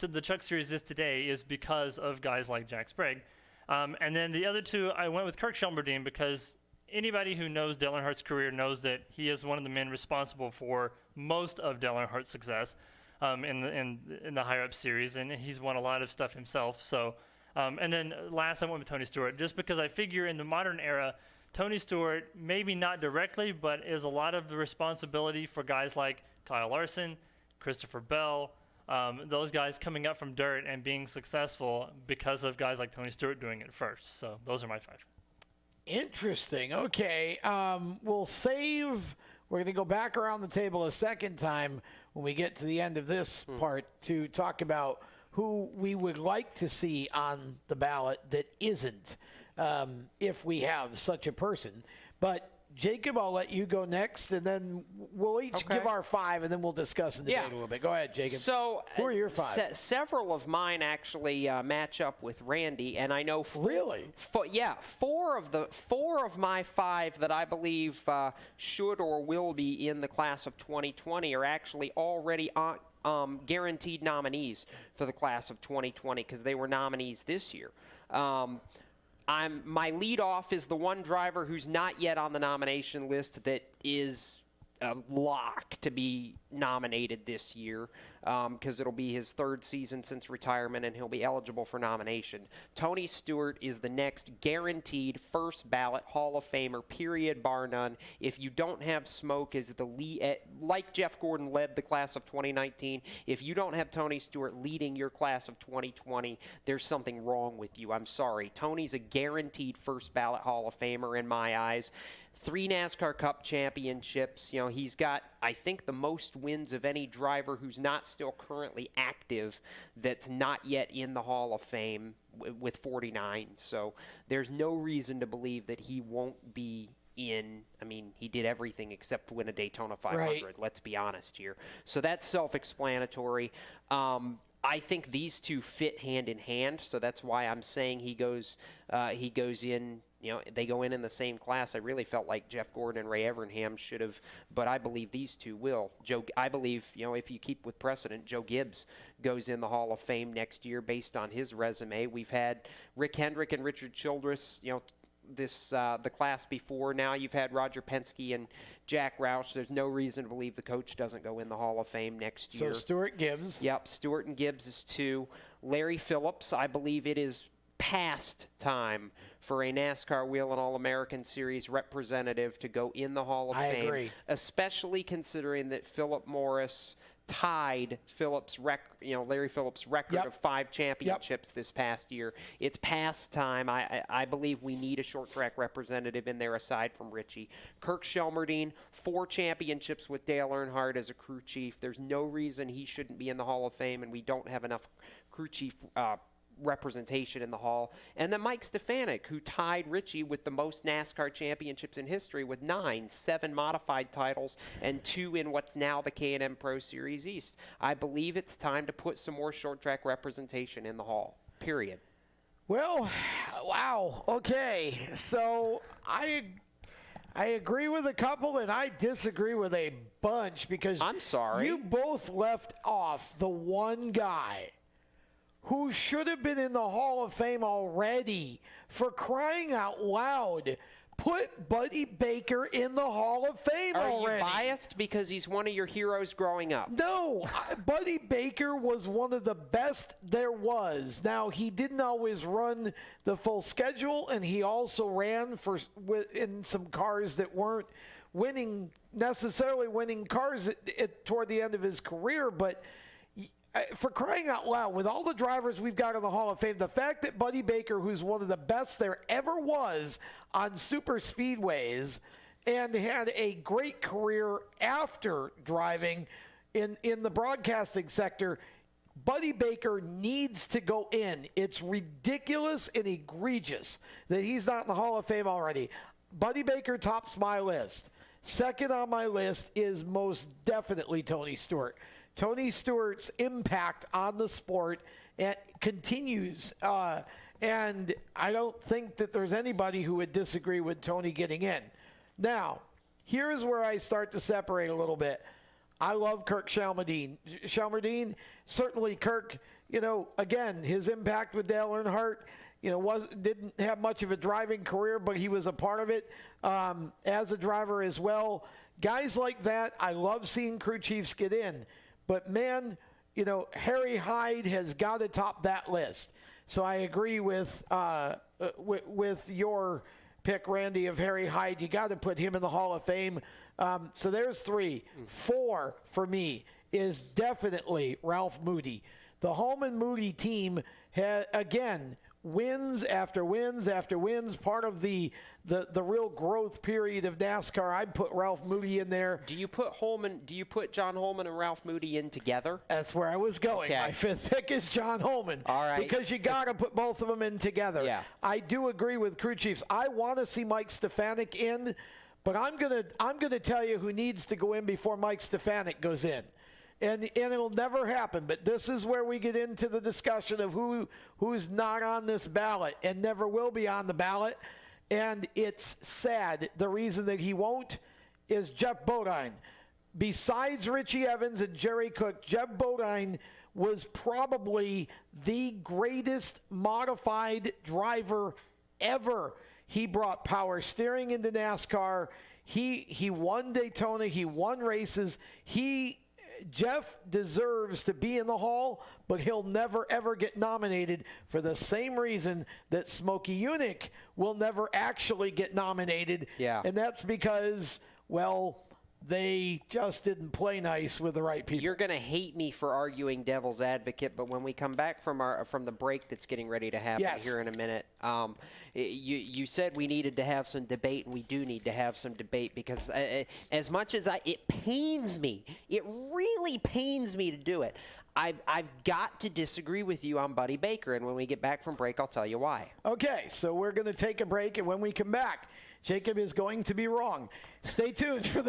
the Truck Series is today is because of guys like Jack Sprague. And then the other two, I went with Kirk Shelmerdine because anybody who knows Dale Earnhardt's career knows that he is one of the men responsible for most of Dale Earnhardt's success in the higher-up series, and he's won a lot of stuff himself. So, and then last I went with Tony Stewart, just because I figure in the modern era, Tony Stewart, maybe not directly, but is a lot of the responsibility for guys like Kyle Larson, Christopher Bell, those guys coming up from dirt and being successful because of guys like Tony Stewart doing it first. So those are my five.
Interesting. Okay. We'll save. We're going to go back around the table a second time when we get to the end of this part to talk about who we would like to see on the ballot that isn't, if we have such a person. But Jacob, I'll let you go next, and then we'll each give our five, and then we'll discuss and debate a little bit. Go ahead, Jacob.
So,
who are your five?
Several of mine actually match up with Randy, and I know four of my five that I believe should or will be in the class of 2020 are actually already guaranteed nominees for the class of 2020 because they were nominees this year. My leadoff is the one driver who's not yet on the nomination list that is a lock to be nominated this year because it'll be his third season since retirement and he'll be eligible for nomination. Tony Stewart is the next guaranteed first ballot Hall of Famer, period, bar none. If you don't have smoke as the lead, like Jeff Gordon led the class of 2019, if you don't have Tony Stewart leading your class of 2020, there's something wrong with you. I'm sorry. Tony's a guaranteed first ballot Hall of Famer in my eyes. 3 NASCAR Cup championships. You know, he's got, I think, the most wins of any driver who's not still currently active that's not yet in the Hall of Fame with 49. So there's no reason to believe that he won't be in. I mean, he did everything except win a Daytona 500. Right. Let's be honest here. So that's self-explanatory. I think these two fit hand in hand, so that's why I'm saying he goes in. You know, they go in the same class. I really felt like Jeff Gordon and Ray Evernham should have, but I believe these two will. I believe, you know, if you keep with precedent, Joe Gibbs goes in the Hall of Fame next year based on his resume. We've had Rick Hendrick and Richard Childress, you know, the class before. Now you've had Roger Penske and Jack Roush. There's no reason to believe the coach doesn't go in the Hall of Fame next year.
So Stewart Gibbs.
Yep, Stewart and Gibbs is 2. Larry Phillips, I believe it is past time for a NASCAR Wheel and All-American Series representative to go in the Hall of Fame. I agree. Especially considering that Philip Morris tied Larry Phillips' record of 5 championships this past year. It's past time. I believe we need a short track representative in there aside from Richie. Kirk Shelmerdine, 4 championships with Dale Earnhardt as a crew chief. There's no reason he shouldn't be in the Hall of Fame, and we don't have enough crew chief representation in the Hall. And then Mike Stefanik, who tied Richie with the most NASCAR championships in history with 9, 7 modified titles, and 2 in what's now the K&M Pro Series East. I believe it's time to put some more short track representation in the Hall, period.
Well, wow. Okay. So I agree with a couple and I disagree with a bunch because
I'm sorry.
You both left off the one guy who should have been in the Hall of Fame already. For crying out loud, put Buddy Baker in the Hall of Fame already.
Are you biased because he's one of your heroes growing up?
No, Buddy Baker was one of the best there was. Now, he didn't always run the full schedule, and he also ran in some cars that weren't necessarily winning cars toward the end of his career, but for crying out loud, with all the drivers we've got in the Hall of Fame, the fact that Buddy Baker, who's one of the best there ever was on super speedways and had a great career after driving in the broadcasting sector, Buddy Baker needs to go in. It's ridiculous and egregious that he's not in the Hall of Fame already. Buddy Baker tops my list. Second on my list is most definitely Tony Stewart. Tony Stewart's impact on the sport continues, and I don't think that there's anybody who would disagree with Tony getting in. Now, here's where I start to separate a little bit. I love Kirk Shalmerdine. Shalmerdine, certainly Kirk, again, his impact with Dale Earnhardt, didn't have much of a driving career, but he was a part of it as a driver as well. Guys like that, I love seeing crew chiefs get in. But, man, Harry Hyde has got to top that list. So I agree with your pick, Randy, of Harry Hyde. You got to put him in the Hall of Fame. So there's 3. 4 for me is definitely Ralph Moody. The Holman Moody team had, again, wins after wins after wins, part of the real growth period of NASCAR. I'd put Ralph Moody in there.
Do you put John Holman and Ralph Moody in together?
That's where I was going. Okay. My 5th pick is John Holman.
All right.
Because you got to put both of them in together.
Yeah.
I do agree with crew chiefs. I want to see Mike Stefanik in, but I'm gonna tell you who needs to go in before Mike Stefanik goes in. And it'll never happen, but this is where we get into the discussion of who's not on this ballot and never will be on the ballot. And it's sad. The reason that he won't is Jeff Bodine. Besides Richie Evans and Jerry Cook, Jeff Bodine was probably the greatest modified driver ever. He brought power steering into NASCAR. He won Daytona. He won races. Jeff deserves to be in the Hall, but he'll never, ever get nominated for the same reason that Smokey Yunick will never actually get nominated.
Yeah.
And that's because, well, they just didn't play nice with the right people.
You're going to hate me for arguing devil's advocate, but when we come back from the break that's getting ready to happen here in a minute, you said we needed to have some debate, and we do need to have some debate because as much as it pains me, it really pains me to do it, I've got to disagree with you on Buddy Baker, and when we get back from break, I'll tell you why.
Okay, so we're going to take a break, and when we come back, Jacob is going to be wrong. Stay tuned for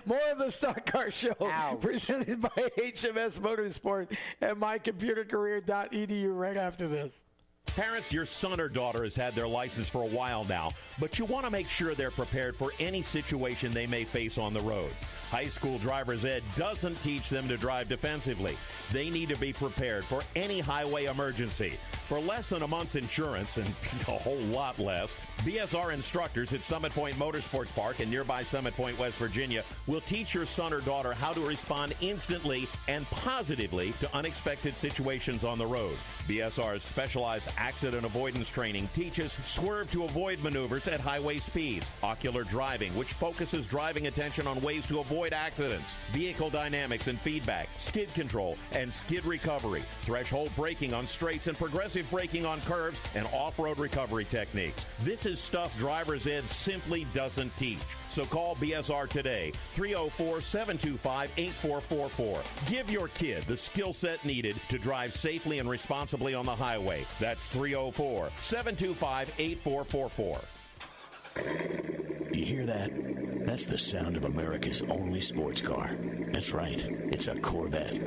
more of the Stock Car Show.
Ouch.
Presented by HMS Motorsport and mycomputercareer.edu right after this.
Parents, your son or daughter has had their license for a while now, but you want to make sure they're prepared for any situation they may face on the road. High school driver's ed doesn't teach them to drive defensively. They need to be prepared for any highway emergency. For less than a month's insurance, and a whole lot less, BSR instructors at Summit Point Motorsports Park in nearby Summit Point, West Virginia, will teach your son or daughter how to respond instantly and positively to unexpected situations on the road. BSR's specialized accident avoidance training teaches swerve to avoid maneuvers at highway speed, ocular driving, which focuses driving attention on ways to avoid accidents, vehicle dynamics and feedback, skid control and skid recovery, threshold braking on straights and progressive braking on curves, and off-road recovery techniques. This is stuff driver's ed simply doesn't teach. So call BSR today, 304-725-8444. Give your kid the skill set needed to drive safely and responsibly on the highway. That's 304-725-8444.
You hear that? That's the sound of America's only sports car. That's right. It's a Corvette.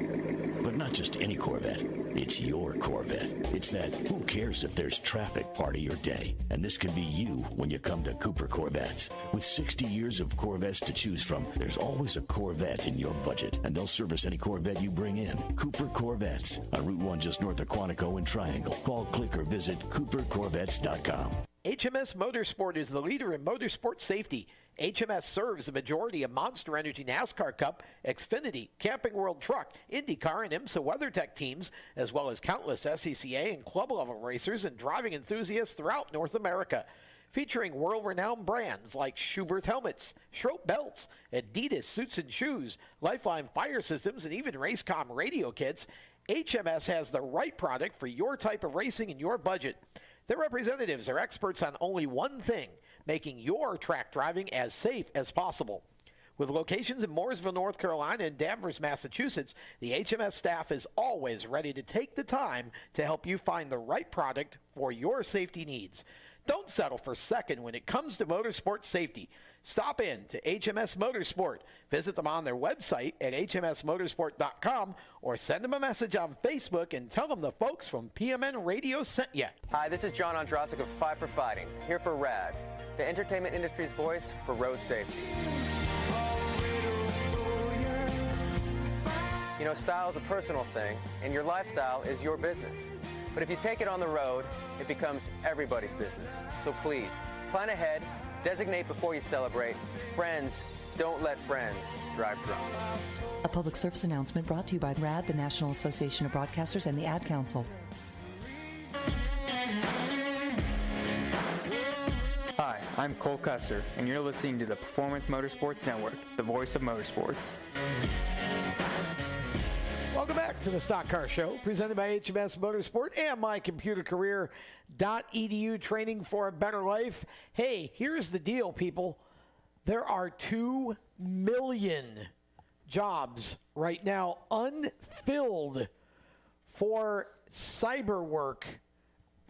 But not just any Corvette. It's your Corvette. It's that who cares if there's traffic part of your day. And this could be you when you come to Cooper Corvettes. With 60 years of Corvettes to choose from, there's always a Corvette in your budget. And they'll service any Corvette you bring in. Cooper Corvettes on Route 1 just north of Quantico and Triangle. Call, click, or visit CooperCorvettes.com.
HMS Motorsport is the leader in motorsport safety. HMS serves the majority of Monster Energy NASCAR Cup, Xfinity, Camping World Truck, IndyCar, and IMSA WeatherTech teams, as well as countless SCCA and club-level racers and driving enthusiasts throughout North America. Featuring world-renowned brands like Schuberth helmets, Schroep belts, Adidas suits and shoes, Lifeline fire systems, and even Racecom radio kits, HMS has the right product for your type of racing and your budget. Their representatives are experts on only one thing, making your track driving as safe as possible. With locations in Mooresville, North Carolina and Danvers, Massachusetts, the HMS staff is always ready to take the time to help you find the right product for your safety needs. Don't settle for second when it comes to motorsport safety. Stop in to HMS Motorsport. Visit them on their website at hmsmotorsport.com or send them a message on Facebook and tell them the folks from PMN Radio sent you.
Hi, this is John Ondrasik of Five for Fighting, here for RAD, the entertainment industry's voice for road safety. You know, style is a personal thing, and your lifestyle is your business. But if you take it on the road, it becomes everybody's business. So please, plan ahead, designate before you celebrate. Friends, don't let friends drive drunk.
A public service announcement brought to you by RAD, the National Association of Broadcasters, and the Ad Council.
Hi, I'm Cole Custer, and you're listening to the Performance Motorsports Network, the voice of motorsports.
Welcome back to the Stock Car Show, presented by HMS Motorsport and mycomputercareer.edu, training for a better life. Hey, here's the deal, people. There are 2 million jobs right now unfilled for cyber work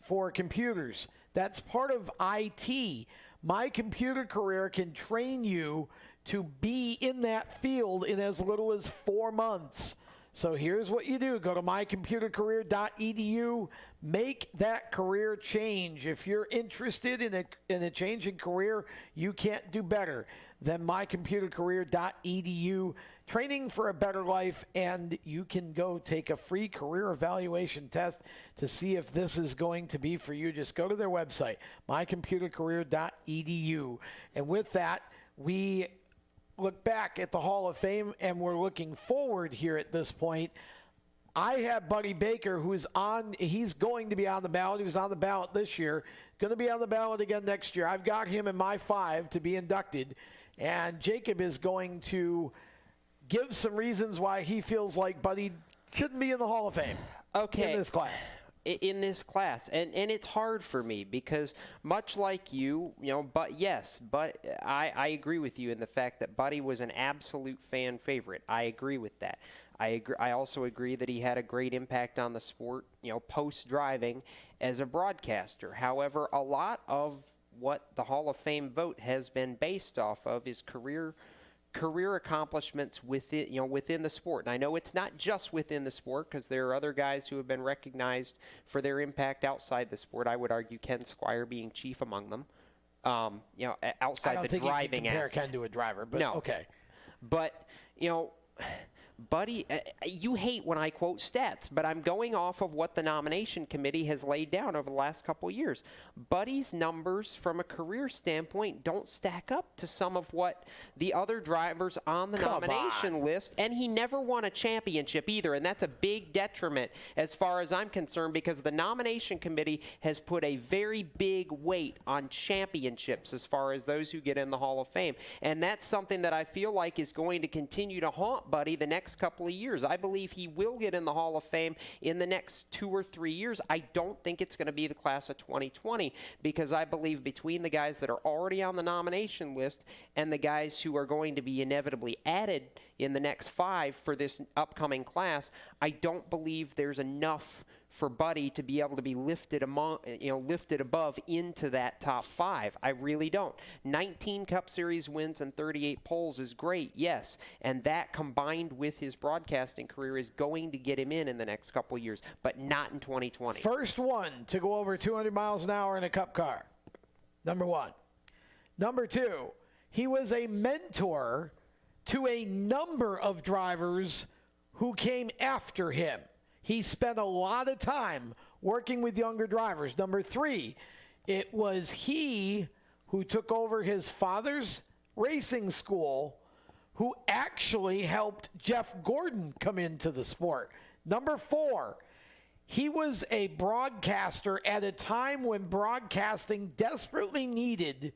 for computers. That's part of IT. My Computer Career can train you to be in that field in as little as 4 months. So here's what you do. Go to mycomputercareer.edu. Make that career change. If you're interested in a change in career, you can't do better than mycomputercareer.edu. Training for a better life, and you can go take a free career evaluation test to see if this is going to be for you. Just go to their website, mycomputercareer.edu. And with that, we look back at the Hall of Fame, and we're looking forward here at this point. I have Buddy Baker, he's going to be on the ballot. He was on the ballot this year, going to be on the ballot again next year. I've got him in my 5 to be inducted, and Jacob is going to give some reasons why he feels like Buddy shouldn't be in the Hall of Fame in this class.
In this class, and it's hard for me because much like you know, but I agree with you in the fact that Buddy was an absolute fan favorite. I agree with that. I also agree that he had a great impact on the sport, you know, post driving as a broadcaster. However, a lot of what the Hall of Fame vote has been based off of is career accomplishments within the sport. And I know it's not just within the sport, because there are other guys who have been recognized for their impact outside the sport. I would argue Ken Squire being chief among them. Outside the driving aspect. I don't think you can compare
Ken to a driver, but
no.
Okay.
But, you know, Buddy, you hate when I quote stats, but I'm going off of what the nomination committee has laid down over the last couple of years. Buddy's numbers from a career standpoint don't stack up to some of what the other drivers on the nomination list, and he never won a championship either, and that's a big detriment as far as I'm concerned, because the nomination committee has put a very big weight on championships as far as those who get in the Hall of Fame, and that's something that I feel like is going to continue to haunt Buddy the next couple of years. I believe he will get in the Hall of Fame in the next 2 or 3 years. I don't think it's going to be the class of 2020, because I believe between the guys that are already on the nomination list and the guys who are going to be inevitably added in the next 5 for this upcoming class, I don't believe there's enough for Buddy to be able to be lifted above into that top 5. I really don't. 19 Cup Series wins and 38 poles is great, yes, and that combined with his broadcasting career is going to get him in the next couple of years, but not in 2020.
First one to go over 200 miles an hour in a Cup car. Number 1. Number 2, he was a mentor to a number of drivers who came after him. He spent a lot of time working with younger drivers. Number 3, it was he who took over his father's racing school, who actually helped Jeff Gordon come into the sport. Number 4, he was a broadcaster at a time when broadcasting desperately needed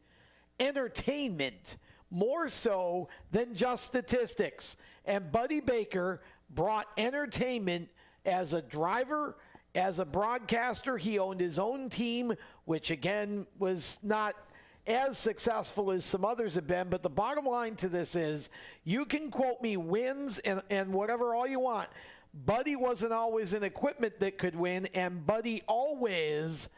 entertainment, more so than just statistics. And Buddy Baker brought entertainment as a driver, as a broadcaster. He owned his own team, which again was not as successful as some others have been. But the bottom line to this is, you can quote me wins and whatever all you want. Buddy wasn't always in equipment that could win, and Buddy always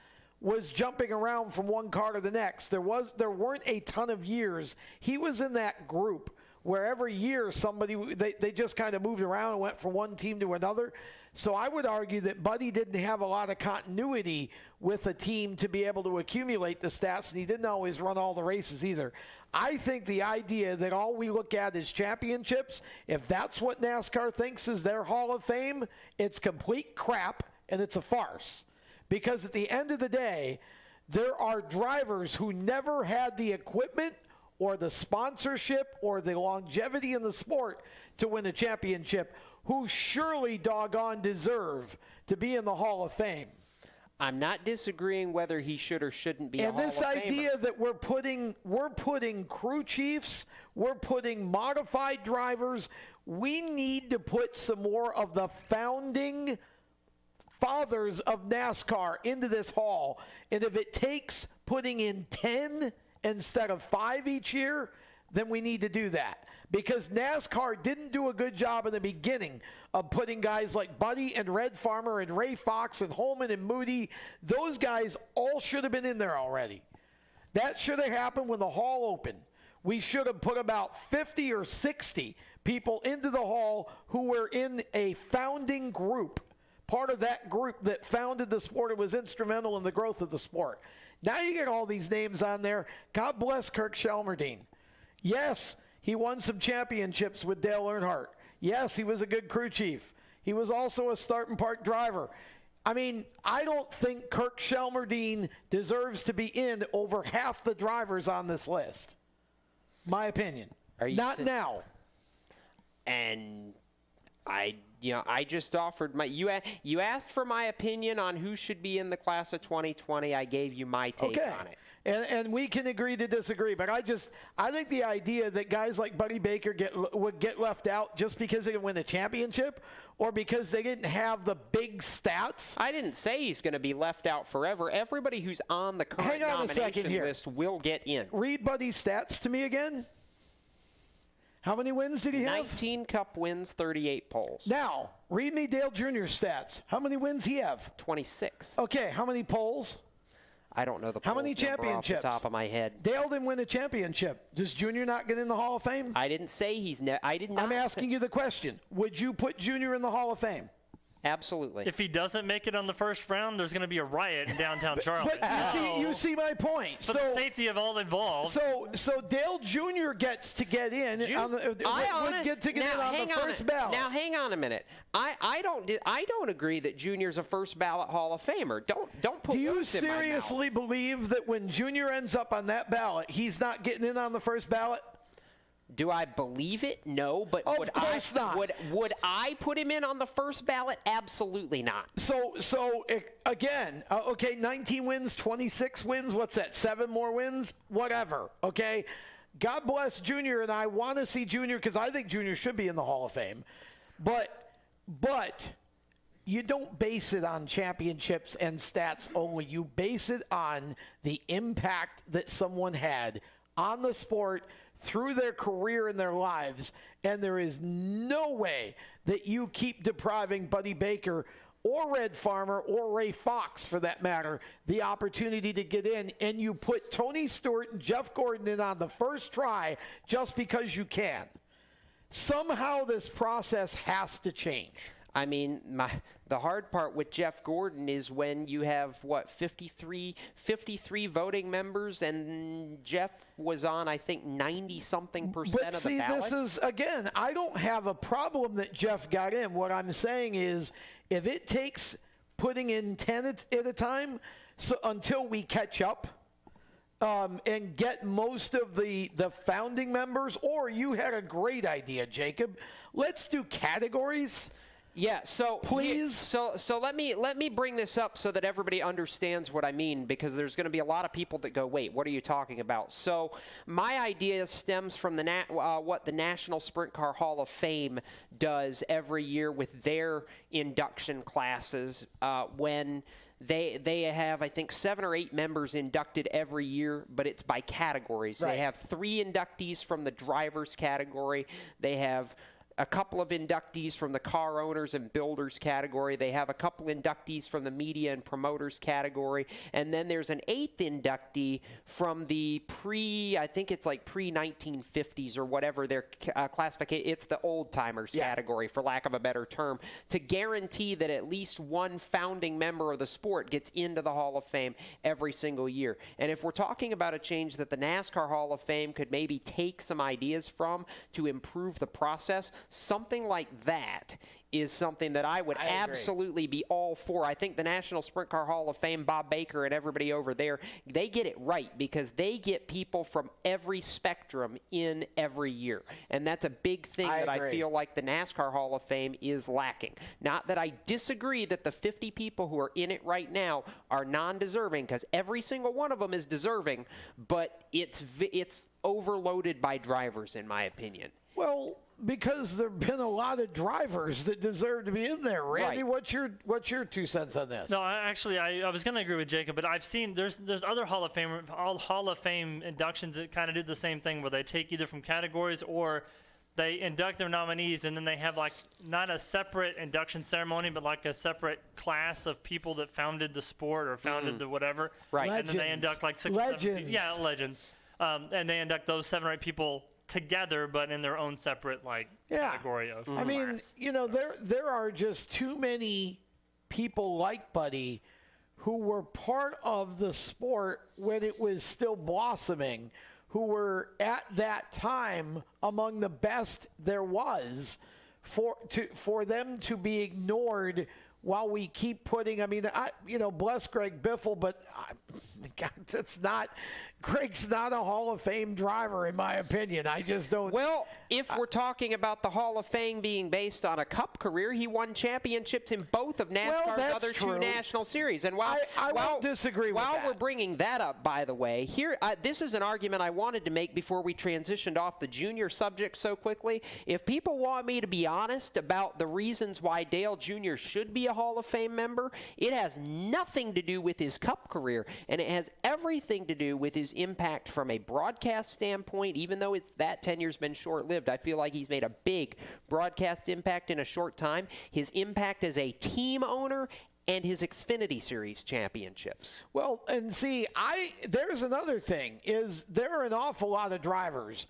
was jumping around from one car to the next. There weren't a ton of years. He was in that group where every year they just kind of moved around and went from one team to another. So I would argue that Buddy didn't have a lot of continuity with a team to be able to accumulate the stats, and he didn't always run all the races either. I think the idea that all we look at is championships, if that's what NASCAR thinks is their Hall of Fame, it's complete crap and it's a farce. Because at the end of the day, there are drivers who never had the equipment or the sponsorship or the longevity in the sport to win a championship, who surely doggone deserve to be in the Hall of Fame.
I'm not disagreeing whether he should or shouldn't be a Hall of Famer.
And this idea that we're putting crew chiefs, we're putting modified drivers, we need to put some more of the founding fathers of NASCAR into this hall. And if it takes putting in 10 instead of 5 each year, then we need to do that. Because NASCAR didn't do a good job in the beginning of putting guys like Buddy and Red Farmer and Ray Fox and Holman and Moody. Those guys all should have been in there already. That should have happened when the hall opened. We should have put about 50 or 60 people into the hall who were in a founding group, part of that group that founded the sport and was instrumental in the growth of the sport. Now you get all these names on there. God bless Kirk Shelmerdine. Yes, he won some championships with Dale Earnhardt. Yes, he was a good crew chief. He was also a start and park driver. I mean, I don't think Kirk Shelmerdine deserves to be in over half the drivers on this list. My opinion. Not now.
And I just offered my. You asked for my opinion on who should be in the class of 2020. I gave you my take on it.
And we can agree to disagree, but I think the idea that guys like Buddy Baker would get left out just because they didn't win a championship or because they didn't have the big stats.
I didn't say he's going to be left out forever. Everybody who's on the current nomination list will get in.
Read Buddy's stats to me again. How many wins did he have?
19 Cup wins, 38 poles.
Now, read me Dale Jr.'s stats. How many wins he have?
26.
Okay, how many poles?
I don't know the
How many championships?
off the top of my head.
Dale didn't win a championship. Does Junior not get in the Hall of Fame?
I didn't say I did not.
I'm asking you the question. Would you put Junior in the Hall of Fame?
Absolutely.
If he doesn't make it on the first round, there's going to be a riot in downtown Charlotte.
But you see my point.
For the safety of all involved.
So Dale Jr. gets to get in. Would get to get in on the first ballot.
Now hang on a minute. I don't agree that Junior's a first ballot Hall of Famer. Don't put
Do you
words in my mouth.
seriously believe that when Junior ends up on that ballot, he's not getting in on the first ballot?
Do I believe it? No, but
of course not.
Would I put him in on the first ballot? Absolutely not.
So again, okay, 19 wins, 26 wins. What's that? 7 more wins? Whatever. Okay. God bless Junior, and I want to see Junior because I think Junior should be in the Hall of Fame. But you don't base it on championships and stats only. You base it on the impact that someone had on the sport through their career and their lives, and there is no way that you keep depriving Buddy Baker or Red Farmer or Ray Fox, for that matter, the opportunity to get in, and you put Tony Stewart and Jeff Gordon in on the first try just because you can. Somehow this process has to change.
I mean, the hard part with Jeff Gordon is when you have, 53 voting members, and Jeff was on, I think, 90-something% of the ballot.
But see, this is, again, I don't have a problem that Jeff got in. What I'm saying is, if it takes putting in 10 at a time until we catch up, and get most of the founding members, or you had a great idea, Jacob. Let's do categories.
Yeah, so
please.
So let me bring this up so that everybody understands what I mean, because there's going to be a lot of people that go, "Wait, what are you talking about?" So my idea stems from what the National Sprint Car Hall of Fame does every year with their induction classes when they have, I think, 7 or 8 members inducted every year, but it's by categories.
Right.
They have 3 inductees from the drivers category. They have a couple of inductees from the car owners and builders category. They have a couple inductees from the media and promoters category. And then there's an 8th inductee from the I think it's like pre-1950s or whatever their classification. It's the old-timers category, for lack of a better term, to guarantee that at least one founding member of the sport gets into the Hall of Fame every single year. And if we're talking about a change that the NASCAR Hall of Fame could maybe take some ideas from to improve the process, something like that is something that I would absolutely be all for. I think the National Sprint Car Hall of Fame, Bob Baker and everybody over there, they get it right because they get people from every spectrum in every year. And that's a big thing I feel like the NASCAR Hall of Fame is lacking. Not that I disagree that the 50 people who are in it right now are non-deserving, because every single one of them is deserving, but it's overloaded by drivers, in my opinion.
Well, because there have been a lot of drivers that deserve to be in there. Randy, what's your 2 cents on this?
No, I was going to agree with Jacob, but I've seen there's other Hall of Fame inductions that kind of do the same thing, where they take either from categories or they induct their nominees, and then they have like not a separate induction ceremony, but like a separate class of people that founded the sport or founded the whatever.
Right.
And then they induct like 6 or 7 people. Legends. And they induct those 7 or 8 people together, but in their own separate category of
I mean, there are just too many people like Buddy who were part of the sport when it was still blossoming, who were at that time among the best there was, for them to be ignored while we keep putting, bless Greg Biffle, but God, Greg's not a Hall of Fame driver, in my opinion. I just don't.
Well, if we're talking about the Hall of Fame being based on a Cup career, he won championships in both of NASCAR's other 2 national series. And
I won't disagree with that.
While we're bringing that up, by the way, here this is an argument I wanted to make before we transitioned off the junior subject so quickly. If people want me to be honest about the reasons why Dale Jr. should be a Hall of Fame member, it has nothing to do with his Cup career, and it has everything to do with his impact from a broadcast standpoint. Even though that tenure's been short-lived, I feel like he's made a big broadcast impact in a short time. His impact as a team owner and his Xfinity Series championships.
Well, and see, there's another thing, is there are an awful lot of drivers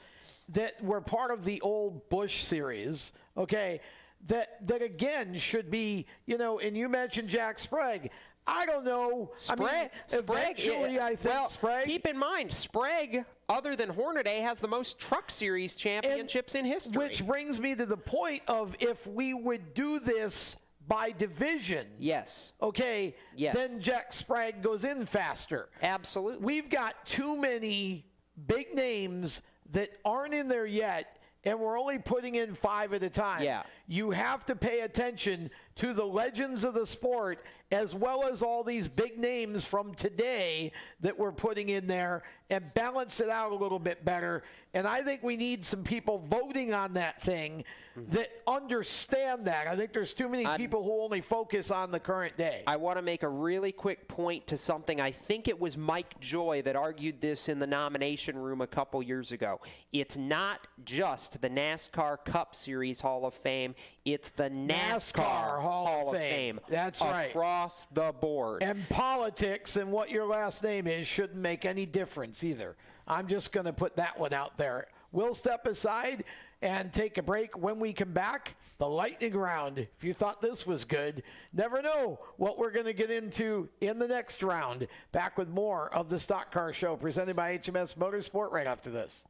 that were part of the old Busch Series, okay, that again should be, and you mentioned Jack Sprague. I don't know.
Sprague,
eventually, I think Sprague.
Keep in mind, Sprague, other than Hornaday, has the most Truck Series championships in history.
Which brings me to the point of, if we would do this by division, then Jack Sprague goes in faster.
Absolutely.
We've got too many big names that aren't in there yet, and we're only putting in 5 at a time.
Yeah.
You have to pay attention to the legends of the sport, as well as all these big names from today that we're putting in there, and balance it out a little bit better. And I think we need some people voting on that thing that understand that. I think there's too many people who only focus on the current day.
I want to make a really quick point to something. I think it was Mike Joy that argued this in the nomination room a couple years ago. It's not just the NASCAR Cup Series Hall of Fame. It's the NASCAR Hall of Fame.
That's right.
Across the board.
And politics and what your last name is shouldn't make any difference either. I'm just going to put that one out there. We'll step aside and take a break. When we come back, the lightning round. If you thought this was good, never know what we're going to get into in the next round. Back with more of the Stock Car Show presented by HMS Motorsport right after this.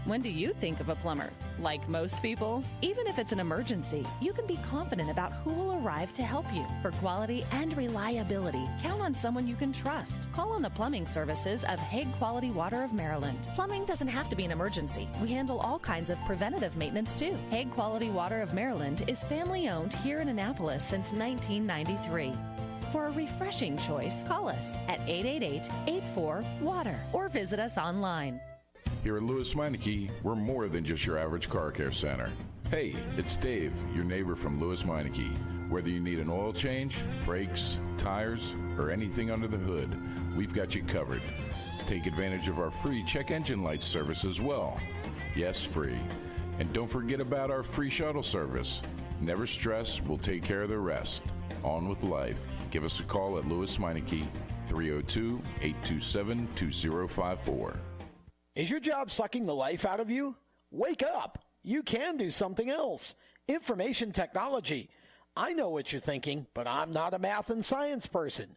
When do you think of a plumber? Like most people, even if it's an emergency, you can be confident about who will arrive to help you. For quality and reliability, count on someone you can trust. Call on the plumbing services of Hague Quality Water of Maryland. Plumbing doesn't have to be an emergency. We handle all kinds of preventative maintenance too. Hague Quality Water of Maryland is family owned here in Annapolis since 1993. For a refreshing choice, call us at 888-84-WATER or visit us online.
Here at Lewis Meineke, we're more than just your average car care center. Hey, it's Dave, your neighbor from Lewis Meineke. Whether you need an oil change, brakes, tires, or anything under the hood, we've got you covered. Take advantage of our free check engine light service as well. Yes, free. And don't forget about our free shuttle service. Never stress, we'll take care of the rest. On with life. Give us a call at Lewis Meineke, 302-827-2054.
Is your job sucking the life out of you? Wake up. You can do something else. Information technology. I know what you're thinking, but I'm not a math and science person.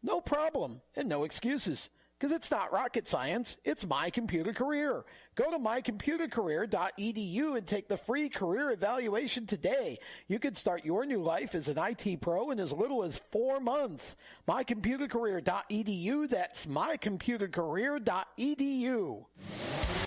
No problem and no excuses, because it's not rocket science. It's My Computer Career. Go to mycomputercareer.edu and take the free career evaluation today. You can start your new life as an IT pro in as little as 4 months. mycomputercareer.edu. That's mycomputercareer.edu.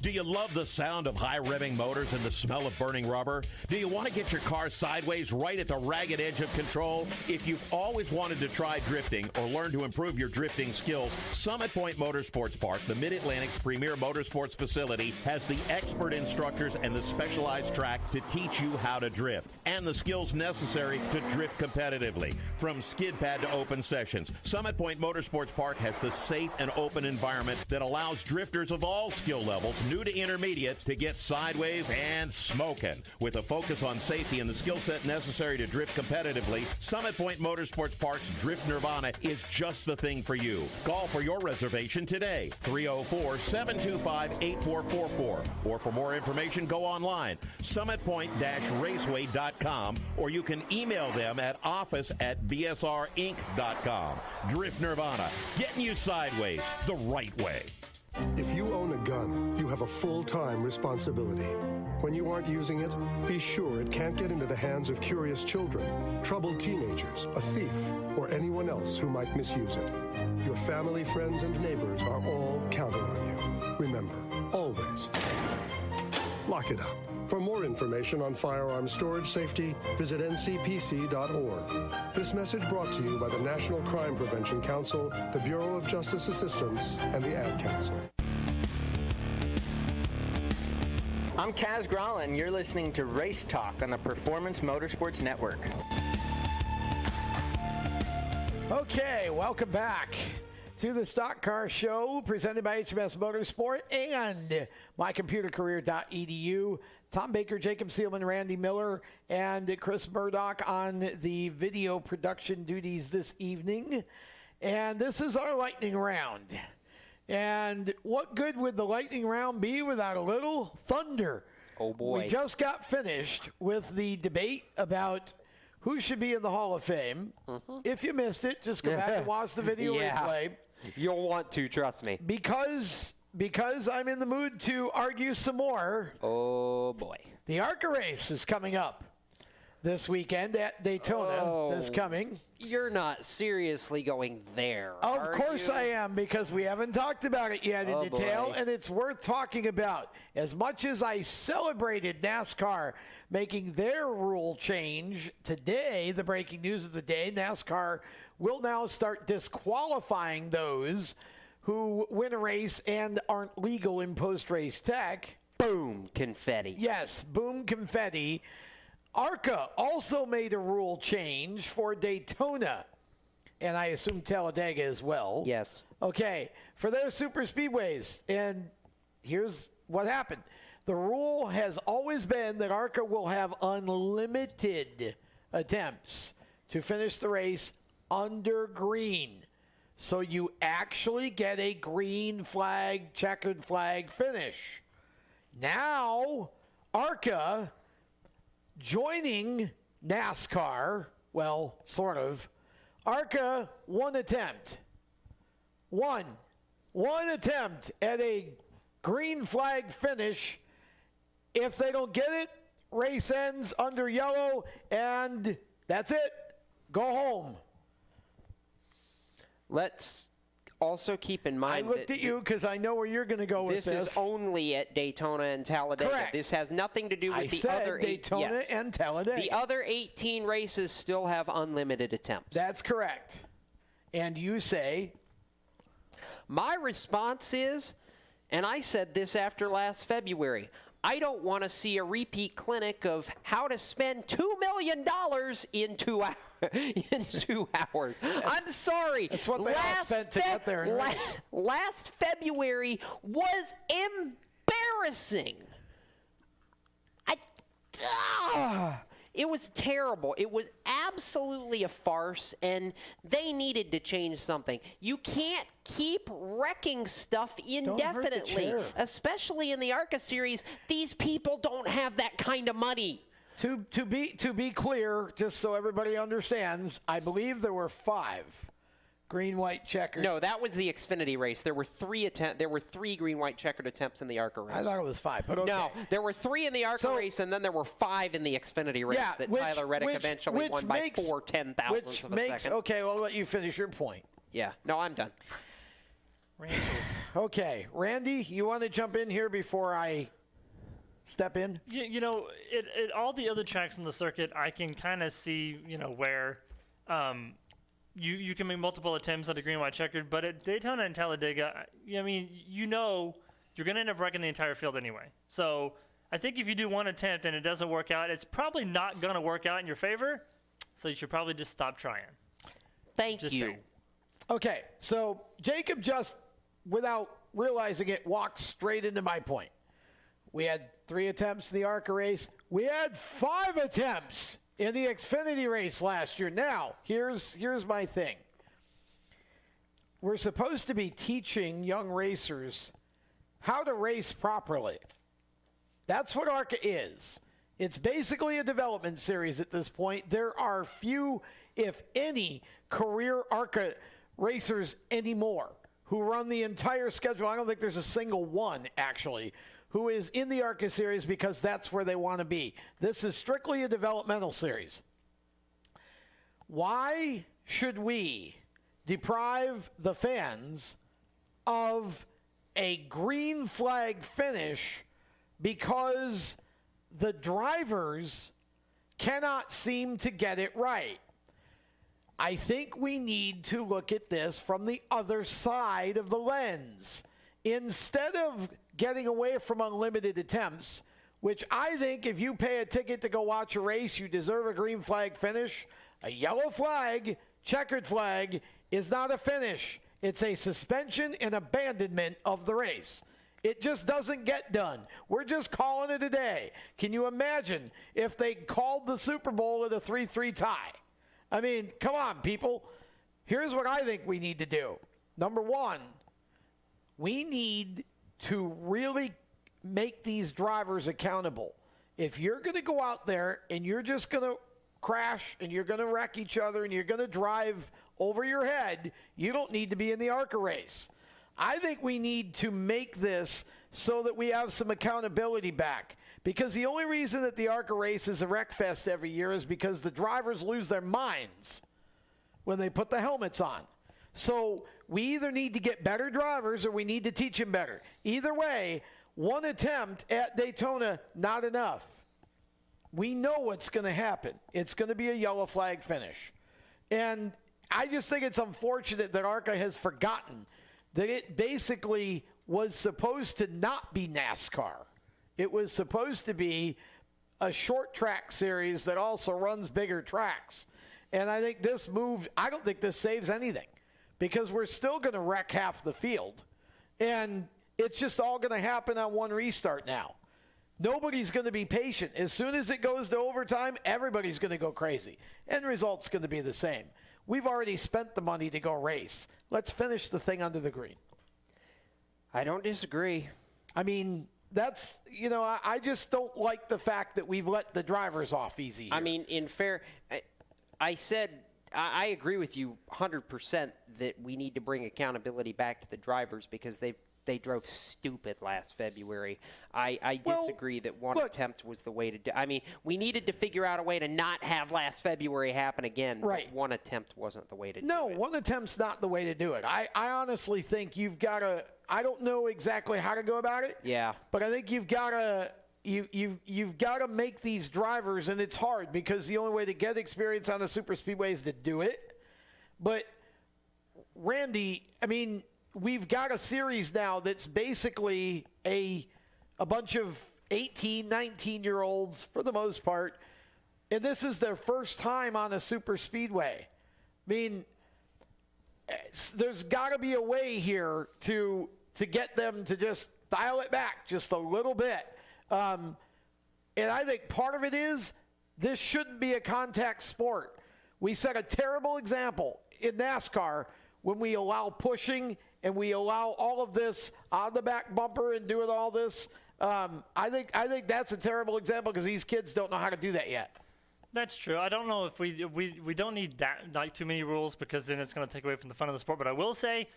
Do you love the sound of high revving motors and the smell of burning rubber? Do you want to get your car sideways right at the ragged edge of control? If you've always wanted to try drifting or learn to improve your drifting skills, Summit Point Motorsports Park, the Mid-Atlantic's premier motorsports facility, has the expert instructors and the specialized track to teach you how to drift and the skills necessary to drift competitively. From skid pad to open sessions, Summit Point Motorsports Park has the safe and open environment that allows drifters of all skill levels, new to intermediate, to get sideways and smoking. With a focus on safety and the skill set necessary to drift competitively, Summit Point Motorsports Park's Drift Nirvana is just the thing for you. Call for your reservation today, 304-725-8444. Or for more information, go online, summitpoint-raceway.com, or you can email them at office@bsrinc.com. Drift Nirvana, getting you sideways the right way.
If you own a gun, you have a full-time responsibility. When you aren't using it, be sure it can't get into the hands of curious children, troubled teenagers, a thief, or anyone else who might misuse it. Your family, friends, and neighbors are all counting on you. Remember, always, lock it up. For more information on firearm storage safety, visit ncpc.org. This message brought to you by the National Crime Prevention Council, the Bureau of Justice Assistance, and the Ad Council.
I'm Kaz Gralla, and you're listening to Race Talk on the Performance Motorsports Network.
Okay, welcome back to the Stock Car Show, presented by HMS Motorsport and mycomputercareer.edu. Tom Baker, Jacob Seelman, Randy Miller, and Chris Murdoch on the video production duties this evening. And this is our lightning round. And what good would the lightning round be without a little thunder?
Oh, boy.
We just got finished with the debate about who should be in the Hall of Fame. If you missed it, just go back and watch the video replay.
You'll want to, trust me.
Because I'm in the mood to argue some more.
Oh, boy.
The ARCA race is coming up this weekend at Daytona this coming.
You're not seriously going there,
Of course I am, because we haven't talked about it yet in detail,
boy.
and it's worth talking about. As much as I celebrated NASCAR making their rule change today, the breaking news of the day, NASCAR will now start disqualifying those who win a race and aren't legal in post-race tech.
Boom, confetti.
Yes, boom, confetti. ARCA also made a rule change for Daytona, and I assume Talladega as well.
Yes.
Okay, for their super speedways. And here's what happened. The rule has always been that ARCA will have unlimited attempts to finish the race under green. So you actually get a green flag, checkered flag finish. Now, ARCA joining NASCAR, well, sort of. ARCA, one attempt. One attempt at a green flag finish If they don't get it, race ends under yellow, and that's it. Go home.
Let's also keep in mind
I looked at you because I know where you're going to go with this.
This is only at Daytona and Talladega.
Correct.
This has nothing to do with the
said
other
Daytona and Talladega.
The other 18 races still have unlimited attempts.
That's correct. And you say?
My response is, and I said this after last February, I don't want to see a repeat clinic of how to spend $2 million in 2 hours. I'm sorry.
That's what they all spent to get there.
Last February was embarrassing. It was terrible. It was absolutely a farce, and they needed to change something. You can't keep wrecking stuff indefinitely, especially in the ARCA series. These people don't have that kind of money.
To be clear, just so everybody understands, I believe there were 5 green-white checkered.
No, that was the Xfinity race. There were 3 green-white checkered attempts in the ARCA race.
I thought it was 5, but okay.
No, there were 3 in the ARCA race, and then there were 5 in the Xfinity race that Tyler Reddick eventually won by 4 10,000ths of a second.
Okay, well, I'll let you finish your point.
Yeah, no, I'm done.
Randy.
Okay, Randy, you want to jump in here before I step in?
You know, all the other tracks on the circuit, I can kind of see, where you can make multiple attempts at a green-white checkered, but at Daytona and Talladega, you're going to end up wrecking the entire field anyway. So I think if you do one attempt and it doesn't work out, it's probably not going to work out in your favor, so you should probably just stop trying.
Thank you.
Saying.
Okay, so Jacob just, without realizing it, walked straight into my point. We had 3 attempts in the ARCA race. We had 5 attempts in the Xfinity race last year. Now, here's my thing. We're supposed to be teaching young racers how to race properly. That's what ARCA is. It's basically a development series at this point. There are few, if any, career ARCA racers anymore who run the entire schedule. I don't think there's a single one, actually, who is in the ARCA series because that's where they want to be. This is strictly a developmental series. Why should we deprive the fans of a green flag finish because the drivers cannot seem to get it right? I think we need to look at this from the other side of the lens. Instead of getting away from unlimited attempts, which I think if you pay a ticket to go watch a race, you deserve a green flag finish. A yellow flag, checkered flag, is not a finish. It's a suspension and abandonment of the race. It just doesn't get done. We're just calling it a day. Can you imagine if they called the Super Bowl at a 3-3 tie? I mean, come on, people. Here's what I think we need to do. Number one, we need to really make these drivers accountable. If you're going to go out there and you're just going to crash and you're going to wreck each other and you're going to drive over your head, you don't need to be in the ARCA race. I think we need to make this so that we have some accountability back. Because the only reason that the ARCA race is a wreck fest every year is because the drivers lose their minds when they put the helmets on. So we either need to get better drivers or we need to teach them better. Either way, one attempt at Daytona, not enough. We know what's going to happen. It's going to be a yellow flag finish. And I just think it's unfortunate that ARCA has forgotten that it basically was supposed to not be NASCAR. It was supposed to be a short track series that also runs bigger tracks. And I think this move, I don't think this saves anything because we're still going to wreck half the field. And it's just all going to happen on one restart now. Nobody's going to be patient. As soon as it goes to overtime, everybody's going to go crazy. End result's going to be the same. We've already spent the money to go race. Let's finish the thing under the green.
I don't disagree.
I mean, that's, I just don't like the fact that we've let the drivers off easy here.
I mean, I said, I agree with you 100% that we need to bring accountability back to the drivers because they've they drove stupid last February. I disagree that one attempt was the way to do. I mean, we needed to figure out a way to not have last February happen again.
Right.
But one attempt wasn't the way to do it.
No, one attempt's not the way to do it. I honestly think you've got to. I don't know exactly how to go about it.
Yeah.
But I think you've got to. You've got to make these drivers, and it's hard because the only way to get experience on the super speedway is to do it. But Randy, I mean, we've got a series now that's basically a bunch of 18, 19-year-olds for the most part, and this is their first time on a super speedway. I mean, there's got to be a way here to get them to just dial it back just a little bit. And I think part of it is this shouldn't be a contact sport. We set a terrible example in NASCAR when we allow pushing and we allow all of this on the back bumper and doing all this. I think that's a terrible example because these kids don't know how to do that yet.
That's true. I don't know if we don't need that like too many rules because then it's going to take away from the fun of the sport. But I will say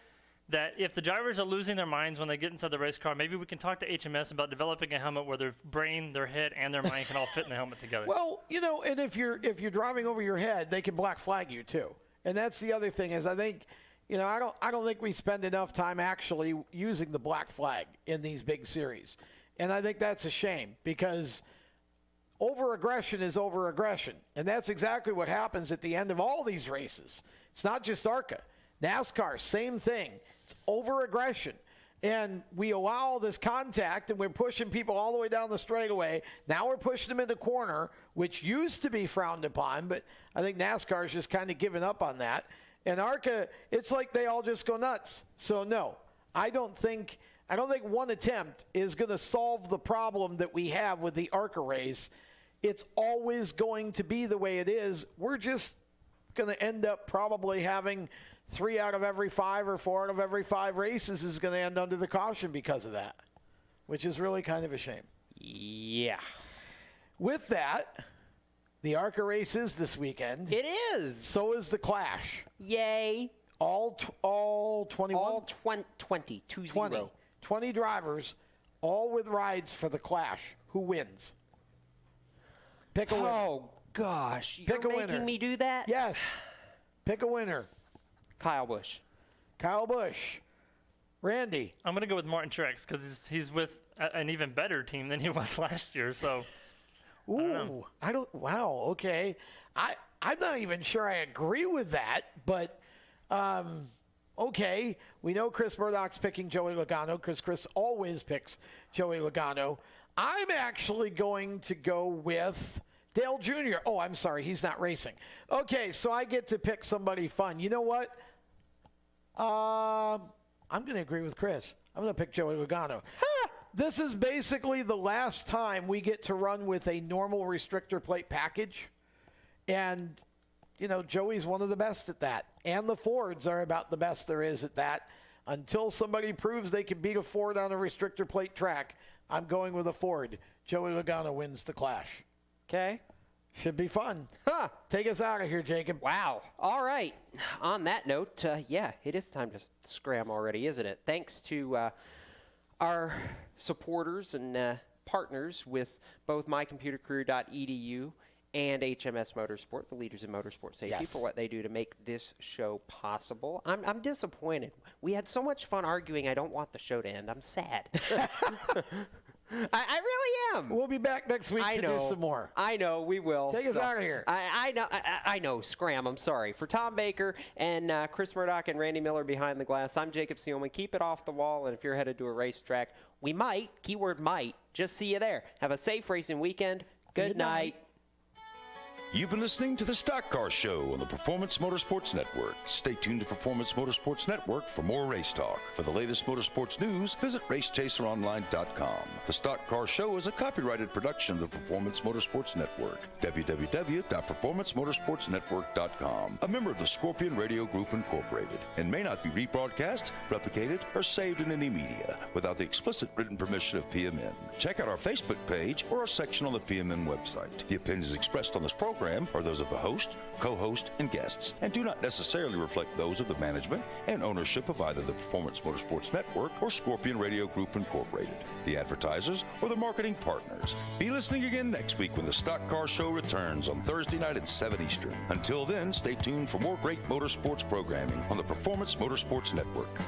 that if the drivers are losing their minds when they get inside the race car, maybe we can talk to HMS about developing a helmet where their brain, their head, and their mind can all fit in the helmet together.
Well, you know, and if you're driving over your head, they can black flag you too. And that's the other thing is I think, you know, I don't think we spend enough time actually using the black flag in these big series. And I think that's a shame because over-aggression is over-aggression. And that's exactly what happens at the end of all these races. It's not just ARCA. NASCAR, same thing. It's over-aggression. And we allow all this contact, and we're pushing people all the way down the straightaway. Now we're pushing them in the corner, which used to be frowned upon, but I think NASCAR's just kind of given up on that. And ARCA, it's like they all just go nuts. So, no, I don't think one attempt is going to solve the problem that we have with the ARCA race. It's always going to be the way it is. We're just going to end up probably having 3 out of every 5 or 4 out of every 5 races is going to end under the caution because of that, which is really kind of a shame.
Yeah.
With that, the ARCA race is this weekend.
It is.
So is the Clash.
Yay.
All 21?
All 20.
20 drivers, all with rides for the Clash. Who wins? Pick a winner.
Oh, gosh. You're making me do that?
Yes. Pick a winner.
Kyle Busch.
Kyle Busch. Randy.
I'm going to go with Martin Truex because he's with an even better team than he was last year. So,
Ooh, wow, okay. I'm not even sure I agree with that, but okay. We know Chris Murdoch's picking Joey Logano because Chris always picks Joey Logano. I'm actually going to go with Dale Jr. Oh, I'm sorry. He's not racing. Okay, so I get to pick somebody fun. You know what? I'm going to agree with Chris. I'm going to pick Joey Logano. This is basically the last time we get to run with a normal restrictor plate package. And, you know, Joey's one of the best at that. And the Fords are about the best there is at that. Until somebody proves they can beat a Ford on a restrictor plate track, I'm going with a Ford. Joey Logano wins the Clash.
Okay.
Should be fun. Take us out of here, Jacob.
Wow. All right. On that note, yeah, it is time to scram already, isn't it? Thanks to our supporters and partners with both mycomputercareer.edu and HMS Motorsport, the leaders in motorsport safety, for what they do to make this show possible. I'm disappointed. We had so much fun arguing. I don't want the show to end. I'm sad. I really am.
We'll be back next week to do some more.
I know, we will.
Take us out of here.
I know, scram. I'm sorry. For Tom Baker and Chris Murdoch and Randy Miller behind the glass, I'm Jacob Seelman. Keep it off the wall, and if you're headed to a racetrack, we might, keyword might, just see you there. Have a safe racing weekend. Good night.
You've been listening to the Stock Car Show on the Performance Motorsports Network. Stay tuned to Performance Motorsports Network for more race talk. For the latest motorsports news, visit RaceChaserOnline.com. The Stock Car Show is a copyrighted production of the Performance Motorsports Network. www.performancemotorsportsnetwork.com. A member of the Scorpion Radio Group Incorporated, and may not be rebroadcast, replicated, or saved in any media without the explicit written permission of PMN. Check out our Facebook page or our section on the PMN website. The opinions expressed on this program program are those of the host, co-host, and guests, and do not necessarily reflect those of the management and ownership of either the Performance Motorsports Network or Scorpion Radio Group Incorporated, the advertisers, or the marketing partners. Be listening again next week when the Stock Car Show returns on Thursday night at 7 Eastern. Until then, stay tuned for more great motorsports programming on the Performance Motorsports Network.